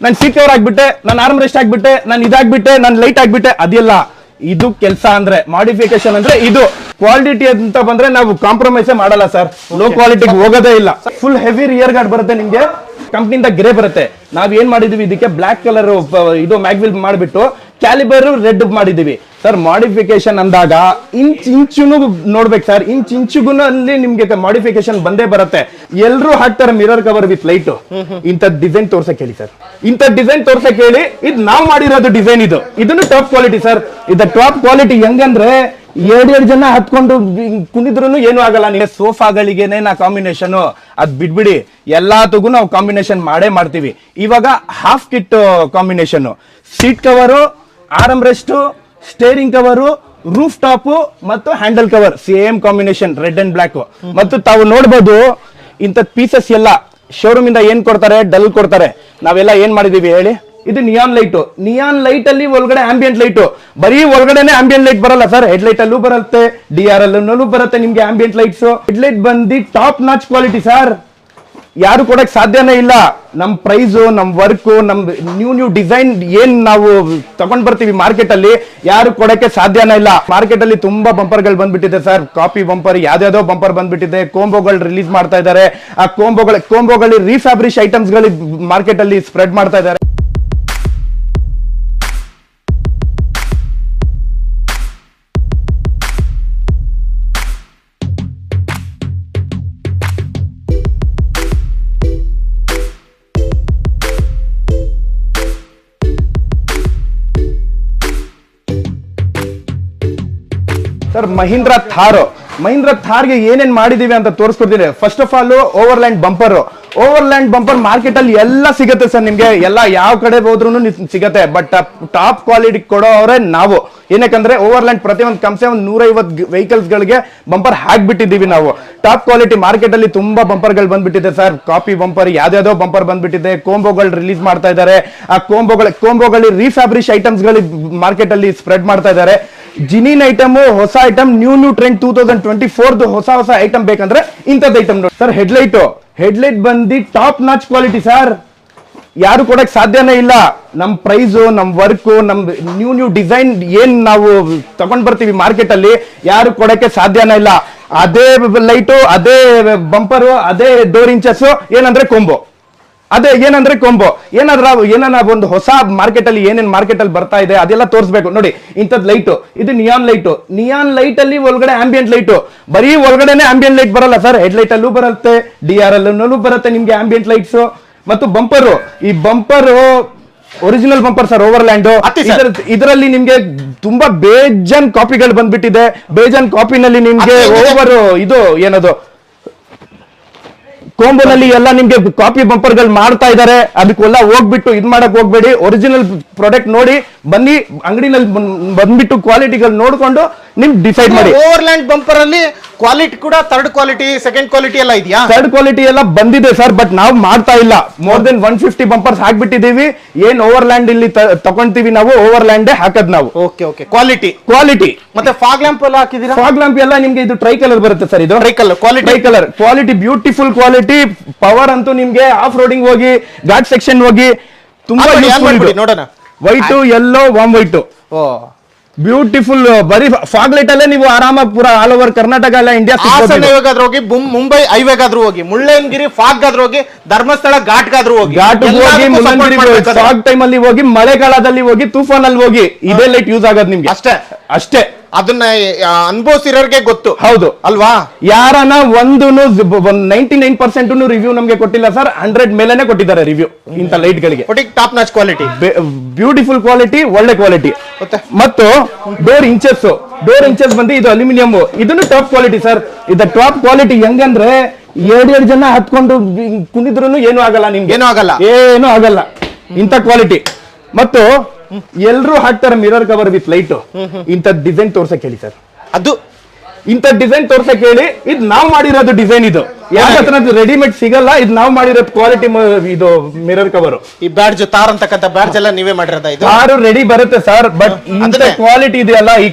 ನಾನು seat cover ಆಗ್ಬಿಟ್ಟೆ, ನಾನು ಆರ್ಮ್ ರೆಸ್ಟ್ ಆಗ್ಬಿಟ್ಟೆ, ನಾನು ಇದಾಗ್ಬಿಟ್ಟೆ, ನಾನು ಲೈಟ್ ಆಗ್ಬಿಟ್ಟೆ, ಅದೆಲ್ಲ ಇದು ಕೆಲಸ ಅಂದ್ರೆ ಮಾಡಿಫಿಕೇಶನ್ ಅಂದ್ರೆ ಇದು. ಕ್ವಾಲಿಟಿ ಅಂತ ಬಂದ್ರೆ ನಾವು ಕಾಂಪ್ರಮೈಸ್ ಮಾಡಲ್ಲ ಸರ್, ಲೋ ಕ್ವಾಲಿಟಿಗೆ ಹೋಗೋದೇ ಇಲ್ಲ. ಫುಲ್ ಹೆವಿ ರಿಯರ್ ಗಾರ್ಡ್ ಬರುತ್ತೆ ನಿಮ್ಗೆ, ಕಂಪ್ನಿಯಿಂದ ಗ್ರೇ ಬರುತ್ತೆ. ನಾವ್ ಏನ್ ಮಾಡಿದೀವಿ ಇದಕ್ಕೆ ಬ್ಲಾಕ್ ಕಲರ್ ಇದು ಮ್ಯಾಗ್ವಿಲ್ ಮಾಡಿಬಿಟ್ಟು ಕ್ಯಾಲಿಬರ್ ರೆಡ್ ಮಾಡಿದೀವಿ ಸರ್. ಮಾಡಿಫಿಕೇಶನ್ ಅಂದಾಗ ಇಂಚುನು ನೋಡ್ಬೇಕು ಸರ್, ಇಂಚುಗೂ ಅಲ್ಲಿ ನಿಮ್ಗೆ ಮಾಡಿಫಿಕೇಶನ್ ಬಂದೇ ಬರುತ್ತೆ. ಎಲ್ರು ಹಾಕ್ತಾರೆ ಮಿರರ್ ಕವರ್ ವಿತ್ ಲೈಟ್. ಇಂಥ ಡಿಸೈನ್ ತೋರ್ಸಕ್ ಹೇಳಿ ಸರ್, ಇಂಥ ಡಿಸೈನ್ ತೋರ್ಸಕ್ ಹೇಳಿ. ಇದು ನಾವ್ ಮಾಡಿರೋದು ಡಿಸೈನ್, ಇದನ್ನು ಟಾಪ್ ಕ್ವಾಲಿಟಿ ಸರ್. ಇದು ಟಾಪ್ ಕ್ವಾಲಿಟಿ ಹೆಂಗಂದ್ರೆ ಎರಡೆರಡು ಜನ ಹತ್ಕೊಂಡು ಕುಣಿದ್ರು ಏನು ಆಗಲ್ಲ. ನೀವು ಸೋಫಾಗಳಿಗೆನೆ ನಾ ಕಾಂಬಿನೇಷನ್ ಅದ್ ಬಿಡ್ಬಿಡಿ, ಎಲ್ಲಾತಗೂ ನಾವು ಕಾಂಬಿನೇಷನ್ ಮಾಡೇ ಮಾಡ್ತೀವಿ. ಇವಾಗ half kit combination, seat cover, arm rest, steering cover, roof top ಮತ್ತು handle cover same combination red and black. ಮತ್ತು ತಾವು ನೋಡ್ಬೋದು ಇಂಥ ಪೀಸಸ್ ಎಲ್ಲ ಶೋರೂಮ್ ಇಂದ ಏನ್ ಕೊಡ್ತಾರೆ, ಡಲ್ ಕೊಡ್ತಾರೆ. ನಾವೆಲ್ಲ ಏನ್ ಮಾಡಿದೀವಿ ಹೇಳಿ, ಇದು ನಿಯಾನ್ ಲೈಟ್. ನಿಯಾನ್ ಲೈಟ್ ಅಲ್ಲಿ ಒಳಗಡೆ ಆಂಬಿಯಂಟ್ ಲೈಟ್, ಬರೀ ಒಳಗಡೆನೆ ಆಂಬಿಯಂಟ್ ಲೈಟ್ ಬರಲ್ಲ ಸರ್, ಹೆಡ್ ಲೈಟ್ ಅಲ್ಲೂ ಬರುತ್ತೆ, DRL ಅಲ್ಲೂ ಬರುತ್ತೆ ನಿಮ್ಗೆ ಆಂಬಿಯಂಟ್ ಲೈಟ್ಸ್. ಹೆಡ್ ಲೈಟ್ ಬಂದು ಟಾಪ್ ನಾಚ್ ಕ್ವಾಲಿಟಿ ಸರ್, ಯಾರು ಕೊಡಕ್ ಸಾಧ್ಯನೇ ಇಲ್ಲ. ನಮ್ ಪ್ರೈಸ್, ನಮ್ ವರ್ಕ್, ನಮ್ ನ್ಯೂ ಡಿಸೈನ್ ಏನ್ ನಾವು ತಗೊಂಡ್ ಬರ್ತೀವಿ ಮಾರ್ಕೆಟ್ ಅಲ್ಲಿ, ಯಾರು ಕೊಡಕ್ಕೆ ಸಾಧ್ಯನೇ ಇಲ್ಲ. ಮಾರ್ಕೆಟ್ ಅಲ್ಲಿ ತುಂಬಾ ಬಂಪರ್ಗಳು ಬಂದ್ಬಿಟ್ಟಿದೆ ಸರ್, ಕಾಪಿ ಬಂಪರ್, ಯಾವ್ದಾವ್ದೋ ಬಂಪರ್ ಬಂದ್ಬಿಟ್ಟಿದೆ. ಕೋಂಬೋಗಳು ರಿಲೀಸ್ ಮಾಡ್ತಾ ಇದ್ದಾರೆ. ಆ ಕೋಂಬೋಗಳು ರೀಫ್ಯಾಬ್ರಿಶ್ ಐಟಮ್ಸ್ ಗಳು ಮಾರ್ಕೆಟ್ ಅಲ್ಲಿ ಸ್ಪ್ರೆಡ್ ಮಾಡ್ತಾ ಇದ್ದಾರೆ. ಸರ್ ಮಹೀಂದ್ರ ಥಾರ್ಗೆ ಏನೇನ್ ಮಾಡಿದೀವಿ ಅಂತ ತೋರಿಸ್ಕೊಡ್ತೀನಿ. First of all overland bumper market ಅಲ್ಲಿ ಎಲ್ಲ ಸಿಗುತ್ತೆ ಸರ್ ನಿಮ್ಗೆ, ಎಲ್ಲ ಯಾವ ಕಡೆ ಹೋದ್ರೂ ಸಿಗತ್ತೆ. ಬಟ್ ಟಾಪ್ ಕ್ವಾಲಿಟಿ ಕೊಡೋವ್ರೆ ನಾವು. ಏನಕ್ಕಂದ್ರೆ ಓವರ್ಲ್ಯಾಂಡ್ ಪ್ರತಿಯೊಂದು ಕಮ್ಸೆ ಒಂದು 150 ವೆಹಿಕಲ್ಸ್ ಗಳಿಗೆ ಬಂಪರ್ ಹಾಕ್ಬಿಟ್ಟಿದೀವಿ ನಾವು. ಟಾಪ್ ಕ್ವಾಲಿಟಿ ಮಾರ್ಕೆಟ್ ಅಲ್ಲಿ ತುಂಬಾ ಬಂಪರ್ಗಳು ಬಂದ್ಬಿಟ್ಟಿದೆ ಸರ್, ಕಾಪಿ ಬಂಪರ್, ಯಾವ್ದಾವ್ದೋ ಬಂಪರ್ ಬಂದ್ಬಿಟ್ಟಿದೆ. ಕೋಂಬೋಗಳು ರಿಲೀಸ್ ಮಾಡ್ತಾ ಇದ್ದಾರೆ. ಆ ಕೋಂಬೋಗಳು ರೀಫ್ಯಾಬ್ರಿಶ್ ಐಟಮ್ಸ್ ಗಳು ಮಾರ್ಕೆಟ್ ಅಲ್ಲಿ ಸ್ಪ್ರೆಡ್ ಮಾಡ್ತಾ ಇದ್ದಾರೆ. ಜಿನಿನ್ ಐಟಮ್, ಹೊಸ ಐಟಮ್, ನ್ಯೂ ಟ್ರೆಂಡ್ 2024 ಹೊಸ ಐಟಮ್ ಬೇಕಂದ್ರೆ ಇಂಥದ್ದು ಐಟಮ್ ನೋಡಿ ಸರ್. ಹೆಡ್ ಲೈಟ್ ಬಂದು ಟಾಪ್ ನಾಚ್ ಕ್ವಾಲಿಟಿ ಸರ್, ಯಾರು ಕೊಡಕ್ ಸಾಧ್ಯನೇ ಇಲ್ಲ. ನಮ್ ಪ್ರೈಸ್, ನಮ್ ವರ್ಕ್, ನಮ್ ನ್ಯೂ ಡಿಸೈನ್ ಏನ್ ನಾವು ತಗೊಂಡ್ ಬರ್ತೀವಿ ಮಾರ್ಕೆಟ್ ಅಲ್ಲಿ, ಯಾರು ಕೊಡಕ್ಕೆ ಸಾಧ್ಯನೇ ಇಲ್ಲ. ಅದೇ ಲೈಟು, ಅದೇ ಬಂಪರು, ಅದೇ ಡೋರ್ ಇಂಚಸ್, ಏನಂದ್ರೆ ಕೊಂಬೋ. ಏನಾದ್ರ ಒಂದು ಹೊಸ ಮಾರ್ಕೆಟ್ ಅಲ್ಲಿ ಏನೇನ್ ಮಾರ್ಕೆಟ್ ಅಲ್ಲಿ ಬರ್ತಾ ಇದೆ ಅದೆಲ್ಲ ತೋರಿಸ್ಬೇಕು ನೋಡಿ. ಇಂಥದ್ ಲೈಟ್, ಇದು ನಿಯಾನ್ ಲೈಟ್ ಅಲ್ಲಿ ಒಳಗಡೆ ಆಂಬಿಯಂಟ್ ಲೈಟ್, ಬರೀ ಒಳಗಡೆನೆ ಆಂಬಿಯಂಟ್ ಲೈಟ್ ಬರಲ್ಲ ಸರ್, ಹೆಡ್ ಲೈಟ್ ಅಲ್ಲೂ ಬರುತ್ತೆ, DRL ಅಲ್ಲೂ ಬರುತ್ತೆ ನಿಮ್ಗೆ ಆಂಬಿಯಂಟ್ ಲೈಟ್ಸ್. ಮತ್ತು ಬಂಪರು, ಈ ಬಂಪರು ಒರಿಜಿನಲ್ ಬಂಪರ್ ಸರ್, ಓವರ್ಲ್ಯಾಂಡ್. ಇದರಲ್ಲಿ ನಿಮ್ಗೆ ತುಂಬಾ ಬೇಜಾನ್ ಕಾಪಿಗಳು ಬಂದ್ಬಿಟ್ಟಿದೆ. ಬೇಜಾನ್ ಕಾಪಿನಲ್ಲಿ ನಿಮ್ಗೆ ಇದು ಏನದು ಕೋಂಬೋನಲ್ಲಿ ಎಲ್ಲ ನಿಮ್ಗೆ ಕಾಪಿ ಬಂಪರ್ಗಳು ಮಾಡ್ತಾ ಇದ್ದಾರೆ. ಅದಕ್ಕೆಲ್ಲ ಹೋಗ್ಬಿಟ್ಟು ಇದ್ ಮಾಡಕ್ ಹೋಗ್ಬೇಡಿ. ಒರಿಜಿನಲ್ ಪ್ರಾಡಕ್ಟ್ ನೋಡಿ ಬನ್ನಿ, ಅಂಗಡಿನಲ್ಲಿ ಬಂದ್ಬಿಟ್ಟು ಕ್ವಾಲಿಟಿಗಳು ನೋಡ್ಕೊಂಡು ನಿಮ್ ಡಿಸೈಡ್ ಮಾಡಿ. ಓವರ್ಲ್ಯಾಂಡ್ ಬಂಪರ್ ಅಲ್ಲಿ ಕ್ವಾಲಿಟಿ ಕೂಡ ಥರ್ಡ್ ಕ್ವಾಲಿಟಿ, ಸೆಕೆಂಡ್ ಕ್ವಾಲಿಟಿ ಎಲ್ಲ ಇದೆಯಾ? ಥರ್ಡ್ ಕ್ವಾಲಿಟಿ ಎಲ್ಲ ಬಂದಿದೆ ಸರ್, ಬಟ್ ನಾವು ಮಾಡ್ತಾ ಇಲ್ಲ. More than 150 bumpers ಹಾಕ್ಬಿಟ್ಟಿದೀವಿ. ಏನ್ ಓವರ್ಲ್ಯಾಂಡ್ ಇಲ್ಲಿ ತಗೊಂತೀವಿ ನಾವು, ಓವರ್ಲ್ಯಾಂಡ್ ಹಾಕದ್ ನಾವು. ಓಕೆ ಕ್ವಾಲಿಟಿ ಮತ್ತೆ ಫಾಗ್ ಲ್ಯಾಂಪ್ ಎಲ್ಲ ಹಾಕಿದೀರಾ? ಫಾಗ್ ಲ್ಯಾಂಪ್ ಎಲ್ಲ ನಿಮ್ಗೆ ಇದು ಟ್ರೈ ಕಲರ್ ಬರುತ್ತೆ ಸರ್. ಇದು try colour quality, beautiful quality. Power ಅಂತೂ ನಿಮ್ಗೆ ಆಫ್ ರೋಡಿಂಗ್ ಹೋಗಿ, ಘಾಟ್ ಸೆಕ್ಷನ್ ಹೋಗಿ ತುಂಬಾ ನೋಡೋಣ. White, yellow, warm white, beautiful. ಬರೀ ಫಾಗ್ ಲೈಟ್ ಅಲ್ಲೇ ನೀವು ಆರಾಮಾಗಿ ಪೂರಾ ಆಲ್ ಓವರ್ ಕರ್ನಾಟಕ ಎಲ್ಲ ಇಂಡಿಯಾ, ಹಾಸನಗಾದ್ರೂ ಹೋಗಿ, ಮುಂಬೈ ಹೈವೇಗಾದ್ರೂ ಹೋಗಿ, ಮುಳ್ಳಯ್ಯನಗಿರಿ ಫಾಗ್ ಗಾದ್ರೂ ಹೋಗಿ, ಧರ್ಮಸ್ಥಳ ಘಾಟ್ಗಾದ್ರೂ ಹೋಗಿ, ಮುಳ್ಳಯ್ಯನಗಿರಿ ಫಾಗ್ ಟೈಮ್ ಅಲ್ಲಿ ಹೋಗಿ, ಮಳೆಗಾಲದಲ್ಲಿ ಹೋಗಿ, ತೂಫಾನ್ ಅಲ್ಲಿ ಹೋಗಿ, ಇದೇ ಲೈಟ್ ಯೂಸ್ ಆಗೋದು ನಿಮ್ಗೆ. ಅಷ್ಟೇ ಅದನ್ನ ಅನುಭವಿಸಿರೋರ್ಗೆ ಗೊತ್ತು. ಹೌದು ಅಲ್ವಾ? ಯಾರನ 99% ರಿವ್ಯೂ ನಮ್ಗೆ ಕೊಟ್ಟಿಲ್ಲ ಸರ್, 100 ಮೇಲೆನೆ ಕೊಟ್ಟಿದ್ದಾರೆ ರಿವ್ಯೂ ಇಂತ ಲೈಟ್ ಗಳಿಗೆ. Top notch quality, beautiful quality, ಒಳ್ಳೆ ಕ್ವಾಲಿಟಿ. ಮತ್ತು ಡೋರ್ ಇಂಚಸ್ ಬಂದು ಇದು ಅಲ್ಯೂಮಿನಿಯಂ, ಇದನ್ನು ಟಾಪ್ ಕ್ವಾಲಿಟಿ ಸರ್. ಇದು ಟಾಪ್ ಕ್ವಾಲಿಟಿ ಹೆಂಗಂದ್ರೆ ಎರಡೆರಡು ಜನ ಹತ್ಕೊಂಡು ಕುಣಿದ್ರು ಏನು ಆಗಲ್ಲ ನಿಮ್ಗೆ, ಏನು ಆಗಲ್ಲ ಇಂಥ ಕ್ವಾಲಿಟಿ. ಮತ್ತು ಎಲ್ರು ಹಾಕ್ತಾರೆ ಮಿರರ್ ಕವರ್ ವಿತ್ ಲೈಟ್. ಇಂಥ ಡಿಸೈನ್ ತೋರ್ಸಕ್ ಹೇಳಿ ಸರ್, ಅದು ಇಂಥ ಡಿಸೈನ್ ತೋರ್ಸಕ್ ಹೇಳಿ. ಇದು ನಾವು ಮಾಡಿರೋದು ಡಿಸೈನ್, ಇದು ಯಾವ ಹತ್ರ ರೆಡಿಮೇಡ್ ಸಿಗಲ್ಲ. ಇದು ನಾವು ಮಾಡಿರೋದು ಕ್ವಾಲಿಟಿ ಇದು ಮಿರರ್ ಕವರ್. ಈ ಬ್ಯಾಡ್ಜ್, ತಾರ್ ಅಂತಕ್ಕಂಥ ಬ್ಯಾಡ್ಜ್ ಎಲ್ಲ ನೀವೇ ಮಾಡಿರೋದ? ಇದು ತಾರು ರೆಡಿ ಬರುತ್ತೆ ಸರ್, ಬಟ್ ಇಂಥ ಕ್ವಾಲಿಟಿ ಇದೆಯಲ್ಲ, ಈ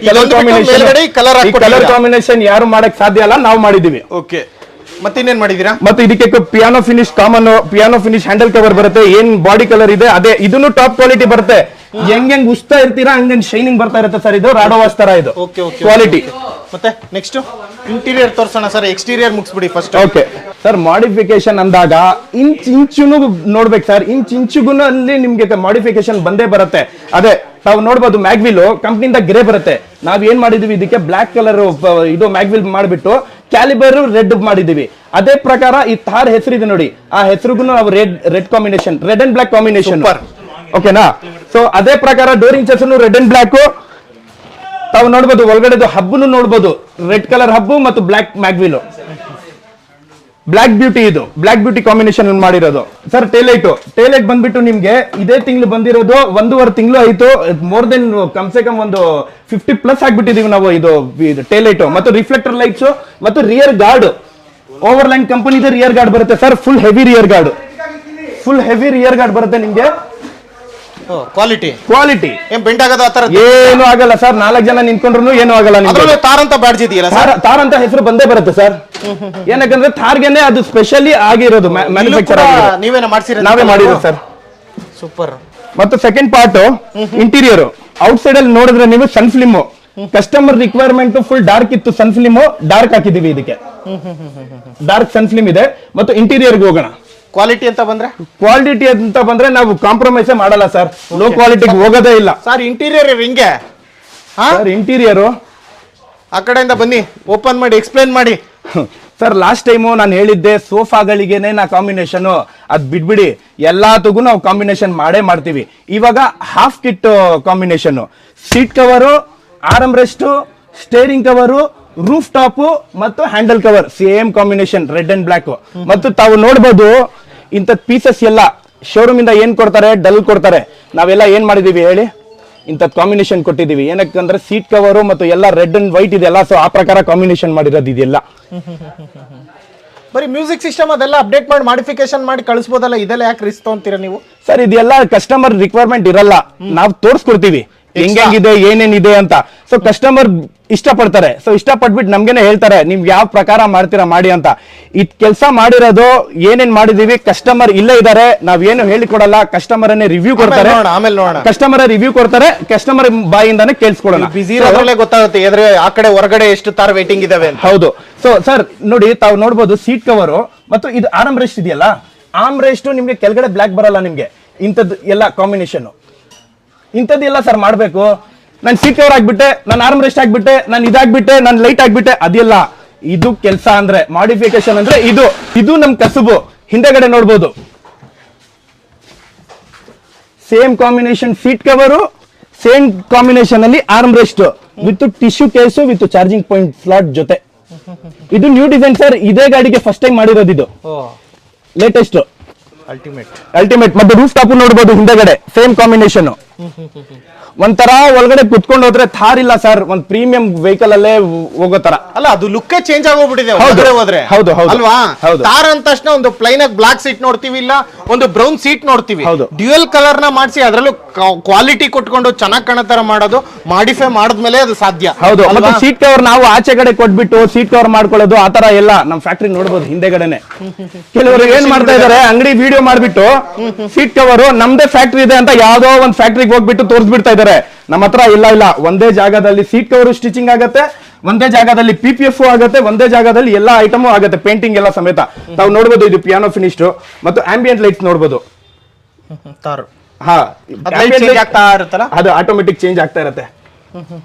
ಕಲರ್ ಕಾಂಬಿನೇಷನ್ ಯಾರು ಮಾಡಕ್ ಸಾಧ್ಯ ಅಲ್ಲ, ನಾವು ಮಾಡಿದೀವಿ. ಓಕೆ. ಮತ್ತೆ ಇನ್ನೇನ್ ಮಾಡಿದೀರಾ? ಮತ್ತೆ ಇದಕ್ಕೆ piano finish common, piano finish handle cover ಬರುತ್ತೆ, ಏನ್ ಬಾಡಿ ಕಲರ್ ಇದೆ ಅದೇ, ಇದನ್ನು ಟಾಪ್ ಕ್ವಾಲಿಟಿ ಬರುತ್ತೆ. ಹೆಂಗ್ ಉಸ್ತಾ ಇರ್ತೀರಾ ಹಂಗ ಶೈನಿಂಗ್ ಬರ್ತಾ ಇರುತ್ತೆ ಸರ್. ಇದು ರಾಡೋವಾಸ್ ತರ ಇದು ಕ್ವಾಲಿಟಿ. ಮತ್ತೆ ನೆಕ್ಸ್ಟ್ ಇಂಟೀರಿಯರ್ ತೋರ್ಸೋಣ ಸರ್. ಎಕ್ಸ್ಟೀರಿಯರ್ ಮುಗಿಸ್ಬಿಡಿ ಫಸ್ಟ್. ಓಕೆ ಸರ್, ಮಾಡಿಫಿಕೇಶನ್ ಅಂದಾಗ ಇಂಚುನು ನೋಡ್ಬೇಕು ಸರ್. ಇಂಚುಗೂ ಅಲ್ಲಿ ನಿಮ್ಗೆ ಮಾಡಿಫಿಕೇಶನ್ ಬಂದೇ ಬರುತ್ತೆ. ಅದೇ ತಾವು ನೋಡ್ಬೋದು, ಮ್ಯಾಗ್ವಿಲ್ ಕಂಪ್ನಿಯಿಂದ ಗ್ರೇ ಬರುತ್ತೆ. ನಾವ್ ಏನ್ ಮಾಡಿದೀವಿ, ಇದಕ್ಕೆ ಬ್ಲಾಕ್ ಕಲರ್ ಇದು ಮ್ಯಾಗ್ವಿಲ್ ಮಾಡ್ಬಿಟ್ಟು ಕ್ಯಾಲಿಬರ್ ರೆಡ್ ಮಾಡಿದೀವಿ. ಅದೇ ಪ್ರಕಾರ ಈ ಥಾರ್ ಹೆಸರಿದೆ ನೋಡಿ, ಆ ಹೆಸರಿಗೂ ನಾವು red combination, red and block combination. ಓಕೆನಾ? ಸೊ ಅದೇ ಪ್ರಕಾರ door inches red and block ತಾವು ನೋಡ್ಬೋದು. ಒಳಗಡೆದು ಹಬ್ಬನು ನೋಡ್ಬೋದು, ರೆಡ್ ಕಲರ್ ಹಬ್ಬು ಮತ್ತು ಬ್ಲಾಕ್ ಮ್ಯಾಗ್ವಿಲ್. ಬ್ಲಾಕ್ ಬ್ಯೂಟಿ, ಇದು ಬ್ಲಾಕ್ ಬ್ಯೂಟಿ ಕಾಂಬಿನೇಷನ್ ಮಾಡಿರೋದು ಸರ್. ಟೇಲೈಟ್ ಬಂದ್ಬಿಟ್ಟು ನಿಮ್ಗೆ ಇದೇ ತಿಂಗಳು ಬಂದಿರೋದು, 1.5 ತಿಂಗಳು ಆಯ್ತು. ಮೋರ್ ದೆನ್ ಕಮ್ಸೆ ಕಮ್ ಒಂದು 50+ ಆಗ್ಬಿಟ್ಟಿದೀವಿ ನಾವು. ಇದು ಟೇಲೈಟ್ ಮತ್ತು ರಿಫ್ಲೆಕ್ಟರ್ ಲೈಟ್ಸ್ ಮತ್ತು ರಿಯರ್ ಗಾರ್ಡ್, ಓವರ್ಲ್ಯಾಂಡ್ ಕಂಪನಿದ ರಿಯರ್ ಗಾರ್ಡ್ ಬರುತ್ತೆ sir. Full heavy rear guard ಬರುತ್ತೆ ನಿಮ್ಗೆ. ಕ್ವಾಲಿಟಿ ಏನ್ ಬೆಂಡ್ ಆಗೋದು ಆತರ ಏನು ಆಗಲ್ಲ ಸರ್. 4 ಜನ ನಿಂತ್ಕೊಂಡ್ರು ಏನು ಆಗಲ್ಲ. ನಿಮ್ಗೆ ತಾರ್ ಅಂತ ಬ್ಯಾಡ್ಜ್ ಇದೆಯಲ್ಲ ಸರ್, ತಾರ್ ಅಂತ ಹೆಸರು ಬಂದೇ ಬರುತ್ತೆ ಸರ್. ಏನಕ್ಕಂದ್ರೆ ಥಾರ್ಗೆನೆ ಅದು ಸ್ಪೆಷಲಿ ಆಗಿರೋದು, ಮ್ಯಾನುಫ್ಯಾಕ್ಚರ್ ನೀವೇನ ಮಾಡ್ಸಿರ? ನಾವೇ ಮಾಡಿರೋದು ಸರ್. ಸೂಪರ್. ಮತ್ತು second part interior. Outside ಅಲ್ಲಿ ನೋಡಿದ್ರೆ ನೀವು sun film, customer requirement full dark ಇತ್ತು. ಸನ್ ಫಿಲ್ಮ್ ಡಾರ್ಕ್ ಹಾಕಿದೀವಿ ಇದಕ್ಕೆ, ಡಾರ್ಕ್ ಸನ್ ಫಿಲ್ಮ್ ಇದೆ. ಮತ್ತು ಇಂಟೀರಿಯರ್ಗೆ ಹೋಗೋಣ. ಕ್ವಾಲಿಟಿ ಅಂತ ಬಂದ್ರೆ ನಾವು ಕಾಂಪ್ರಮೈಸ್ ಮಾಡಲ್ಲ ಸರ್. ಲೋ ಕ್ವಾಲಿಟಿಗೆ ಹೋಗೋದೇ ಇಲ್ಲ ಸರ್. ಇಂಟೀರಿಯರ್ ಹಿಂಗೆ ಸರ್. ಇಂಟೀರಿಯರ್ ಆ ಕಡೆಯಿಂದ ಬನ್ನಿ, ಓಪನ್ ಮಾಡಿ ಎಕ್ಸ್ಪ್ಲೈನ್ ಮಾಡಿ ಸರ್. ಲಾಸ್ಟ್ ಟೈಮು ನಾನು ಹೇಳಿದ್ದೆ ಸೋಫಾಗಳಿಗೇನೆ ನಾ ಕಾಂಬಿನೇಷನ್, ಅದ್ ಬಿಡ್ಬಿಡಿ, ಎಲ್ಲಾತಗೂ ನಾವು ಕಾಂಬಿನೇಷನ್ ಮಾಡ್ತೀವಿ. ಇವಾಗ half kit combination, seat cover, arm rest, steering cover, roof top ಮತ್ತು handle cover same combination, red and black. ಮತ್ತು ತಾವು ನೋಡ್ಬೋದು ಇಂಥ ಪೀಸಸ್ ಎಲ್ಲ ಶೋರೂಮ್ ಇಂದ ಏನ್ ಕೊಡ್ತಾರೆ, ಡಲ್ ಕೊಡ್ತಾರೆ. ನಾವೆಲ್ಲ ಏನ್ ಮಾಡಿದೀವಿ ಹೇಳಿ, ಇಂಥದ್ ಕಾಂಬಿನೇಷನ್ ಕೊಟ್ಟಿದೀವಿ. ಏನಕ್ಕಂದ್ರೆ ಸೀಟ್ ಕವರು ಮತ್ತು ಎಲ್ಲ ರೆಡ್ ಅಂಡ್ ವೈಟ್ ಇದೆಲ್ಲ, ಸೊ ಆ ಪ್ರಕಾರ ಕಾಂಬಿನೇಷನ್ ಮಾಡಿರೋದು ಇದೆಲ್ಲ. ಬರೀ ಮ್ಯೂಸಿಕ್ ಸಿಸ್ಟಮ್ ಅದೆಲ್ಲ ಅಪ್ಡೇಟ್ ಮಾಡಿ ಮಾಡಿಫಿಕೇಶನ್ ಮಾಡಿ ಕಳಿಸಬಹುದಲ್ಲ, ಇದೆಲ್ಲ ಯಾಕೆ ರಿಸ್ಕ್ ತಗೊಂತೀರಾ ನೀವು ಸರ್? ಇದೆಲ್ಲ ಕಸ್ಟಮರ್ ರಿಕ್ವೈರ್ಮೆಂಟ್ ಇರಲ್ಲ, ನಾವು ತೋರಿಸ್ಕೊಡ್ತೀವಿ ಹೆಂಗಿದೆ ಏನೇನಿದೆ ಅಂತ. ಸೊ ಕಸ್ಟಮರ್ ಇಷ್ಟಪಡ್ತಾರೆ. ಸೊ ಇಷ್ಟಪಟ್ಬಿಟ್ಟು ನಮ್ಗೇನೆ ಹೇಳ್ತಾರೆ, ನೀವ್ ಯಾವ ಪ್ರಕಾರ ಮಾಡ್ತೀರಾ ಮಾಡಿ ಅಂತ. ಇದ್ ಕೆಲಸ ಮಾಡಿರೋದು ಏನೇನ್ ಮಾಡಿದೀವಿ, ಕಸ್ಟಮರ್ ಇಲ್ಲೇ ಇದಾರೆ, ನಾವೇನು ಹೇಳಿಕೊಡಲ್ಲ. ಕಸ್ಟಮರ್ ರಿವ್ಯೂ ಕೊಡ್ತಾರೆ, ಕಸ್ಟಮರ್ ರಿವ್ಯೂ ಕೊಡ್ತಾರೆ, ಕಸ್ಟಮರ್ ಬಾಯಿಂದಾನೆ ಕೇಳಿಸ್ಕೊಡೋಣ. ಬಿಸಿ ಇರೋದ್ರಲ್ಲೇ ಗೊತ್ತಾಗುತ್ತೆ ಎದ್ರೆ ಆ ಕಡೆ ಹೊರಗಡೆ ಎಷ್ಟು ತಾರ್ ವೇಟಿಂಗ್ ಇದಾವೆ ಅಂತ. ಹೌದು. ಸೊ ಸರ್ ನೋಡಿ, ತಾವು ನೋಡ್ಬೋದು ಸೀಟ್ ಕವರು ಮತ್ತು ಇದು ಆರ್ಮ್ ರೆಸ್ಟ್ ಇದೆಯಲ್ಲ, ಆರ್ಮ್ ರೆಸ್ಟ್ ನಿಮ್ಗೆ ಕೆಳಗಡೆ ಬ್ಲಾಕ್ ಬರಲ್ಲ. ನಿಮ್ಗೆ ಇಂಥದ್ದು ಎಲ್ಲ ಕಾಂಬಿನೇಷನ್ ಇಂಥದ್ದೆಲ್ಲ ಸರ್ ಮಾಡ್ಬೇಕು. ನಾನು ಸೀಟ್ ಕವರ್ ಆಗ್ಬಿಟ್ಟೆ, ನಾನು ಆರ್ಮ್ ರೆಸ್ಟ್ ಆಗ್ಬಿಟ್ಟೆ, ನಾನು ಇದಾಗ್ಬಿಟ್ಟೆ, ನಾನು ಲೈಟ್ ಆಗ್ಬಿಟ್ಟೆ, ಅದೆಲ್ಲ ಇದು ಕೆಲಸ ಅಂದ್ರೆ, ಮಾಡಿಫಿಕೇಶನ್ ಅಂದ್ರೆ ಇದು ನಮ್ ಕಸುಬು. ಹಿಂದೆಗಡೆ ನೋಡ್ಬೋದು same combination seat cover, same combination ಅಲ್ಲಿ arm rest with tissue case with charging point slot ಜೊತೆ. ಇದು ನ್ಯೂ ಡಿಸೈನ್ ಸರ್. ಇದೇ ಗಾಡಿಗೆ ಫಸ್ಟ್ ಟೈಮ್ ಮಾಡಿರೋದು, ಇದು ಲೇಟೆಸ್ಟ್ ಅಲ್ಟಿಮೇಟ್. ಮತ್ತೆ ರೂಫ್ ಟಾಪ್ ನೋಡ್ಬೋದು ಹಿಂದೆಗಡೆ ಸೇಮ್ ಕಾಂಬಿನೇಷನ್. ಒಂಥರ ಒಳಗಡೆ ಕುತ್ಕೊಂಡು ಹೋದ್ರೆ ಥಾರ್ ಇಲ್ಲ ಸರ್, ಒಂದ್ ಪ್ರೀಮಿಯಂ ವೆಹಿಕಲ್ ಅಲ್ಲೇ ಹೋಗೋ ತರ ಅಲ್ಲ. ಅದು ಲುಕ್ ಚೇಂಜ್ ಆಗೋಗ್ಬಿಟ್ಟಿದೆ ಹೋದ್ರೆ. ಹೌದು ಅಲ್ವಾ? ತಾರ್ ಅಂದ ತಕ್ಷಣ ಒಂದು ಪ್ಲೈನ್ ಆಗಿ ಬ್ಲಾಕ್ ಸೀಟ್ ನೋಡ್ತೀವಿ, ಇಲ್ಲ ಒಂದು ಬ್ರೌನ್ ಸೀಟ್ ನೋಡ್ತೀವಿ. ಡ್ಯುಯಲ್ ಕಲರ್ ನ ಮಾಡಿಸಿ ಅದ್ರಲ್ಲೂ ಕ್ವಾಲಿಟಿ ಕೊಟ್ಕೊಂಡು ಚೆನ್ನಾಗಿ ಕಾಣೋ ತರ ಮಾಡೋದು, ಮಾಡಿಫೈ ಮಾಡಿದ್ಮೇಲೆ ಅದು ಸಾಧ್ಯ. ಹೌದು. ಮತ್ತೆ ಸೀಟ್ ಕವರ್ ನಾವು ಆಚೆ ಕಡೆ ಕೊಟ್ಬಿಟ್ಟು ಸೀಟ್ ಕವರ್ ಮಾಡ್ಕೊಳ್ಳೋದು ಆ ತರ ಎಲ್ಲ ನಮ್ ಫ್ಯಾಕ್ಟ್ರಿ ನೋಡ್ಬೋದು ಹಿಂದೆಗಡೆನೆ. ಕೆಲವರು ಏನ್ ಮಾಡ್ತಾ ಇದಾರೆ, ಅಂಗಡಿ ವಿಡಿಯೋ ಮಾಡ್ಬಿಟ್ಟು ಸೀಟ್ ಕವರ್ ನಮ್ದೇ ಫ್ಯಾಕ್ಟ್ರಿ ಇದೆ ಅಂತ ಯಾವ್ದೋ ಒಂದ್ ಫ್ಯಾಕ್ಟ್ರಿಗೆ ಹೋಗ್ಬಿಟ್ಟು ತೋರಿಸ್ಬಿಡ್ತಾ ಇದಾರೆ. ನಮ್ಮ ಹತ್ರ ಇಲ್ಲ, ಒಂದೇ ಜಾಗದಲ್ಲಿ ಸೀಟ್ ಕವರ್ ಸ್ಟಿಚಿಂಗ್ ಆಗತ್ತೆ, ಒಂದೇ ಜಾಗದಲ್ಲಿ PPF ಆಗುತ್ತೆ, ಒಂದೇ ಜಾಗದಲ್ಲಿ ಎಲ್ಲಾ ಐಟಮು ಆಗುತ್ತೆ, ಪೇಂಟಿಂಗ್ ಎಲ್ಲ ಸಮೇತ. ತಾವು ನೋಡ್ಬೋದು ಇದು ಪಿಯಾನೋ ಫಿನಿಶ್ಡ್ ಮತ್ತು ಆಂಬಿಯಂಟ್ ಲೈಟ್ಸ್ ನೋಡ್ಬೋದು. ಅದು ಆಟೋಮೆಟಿಕ್ ಚೇಂಜ್ ಆಗ್ತಾ ಇರುತ್ತೆ.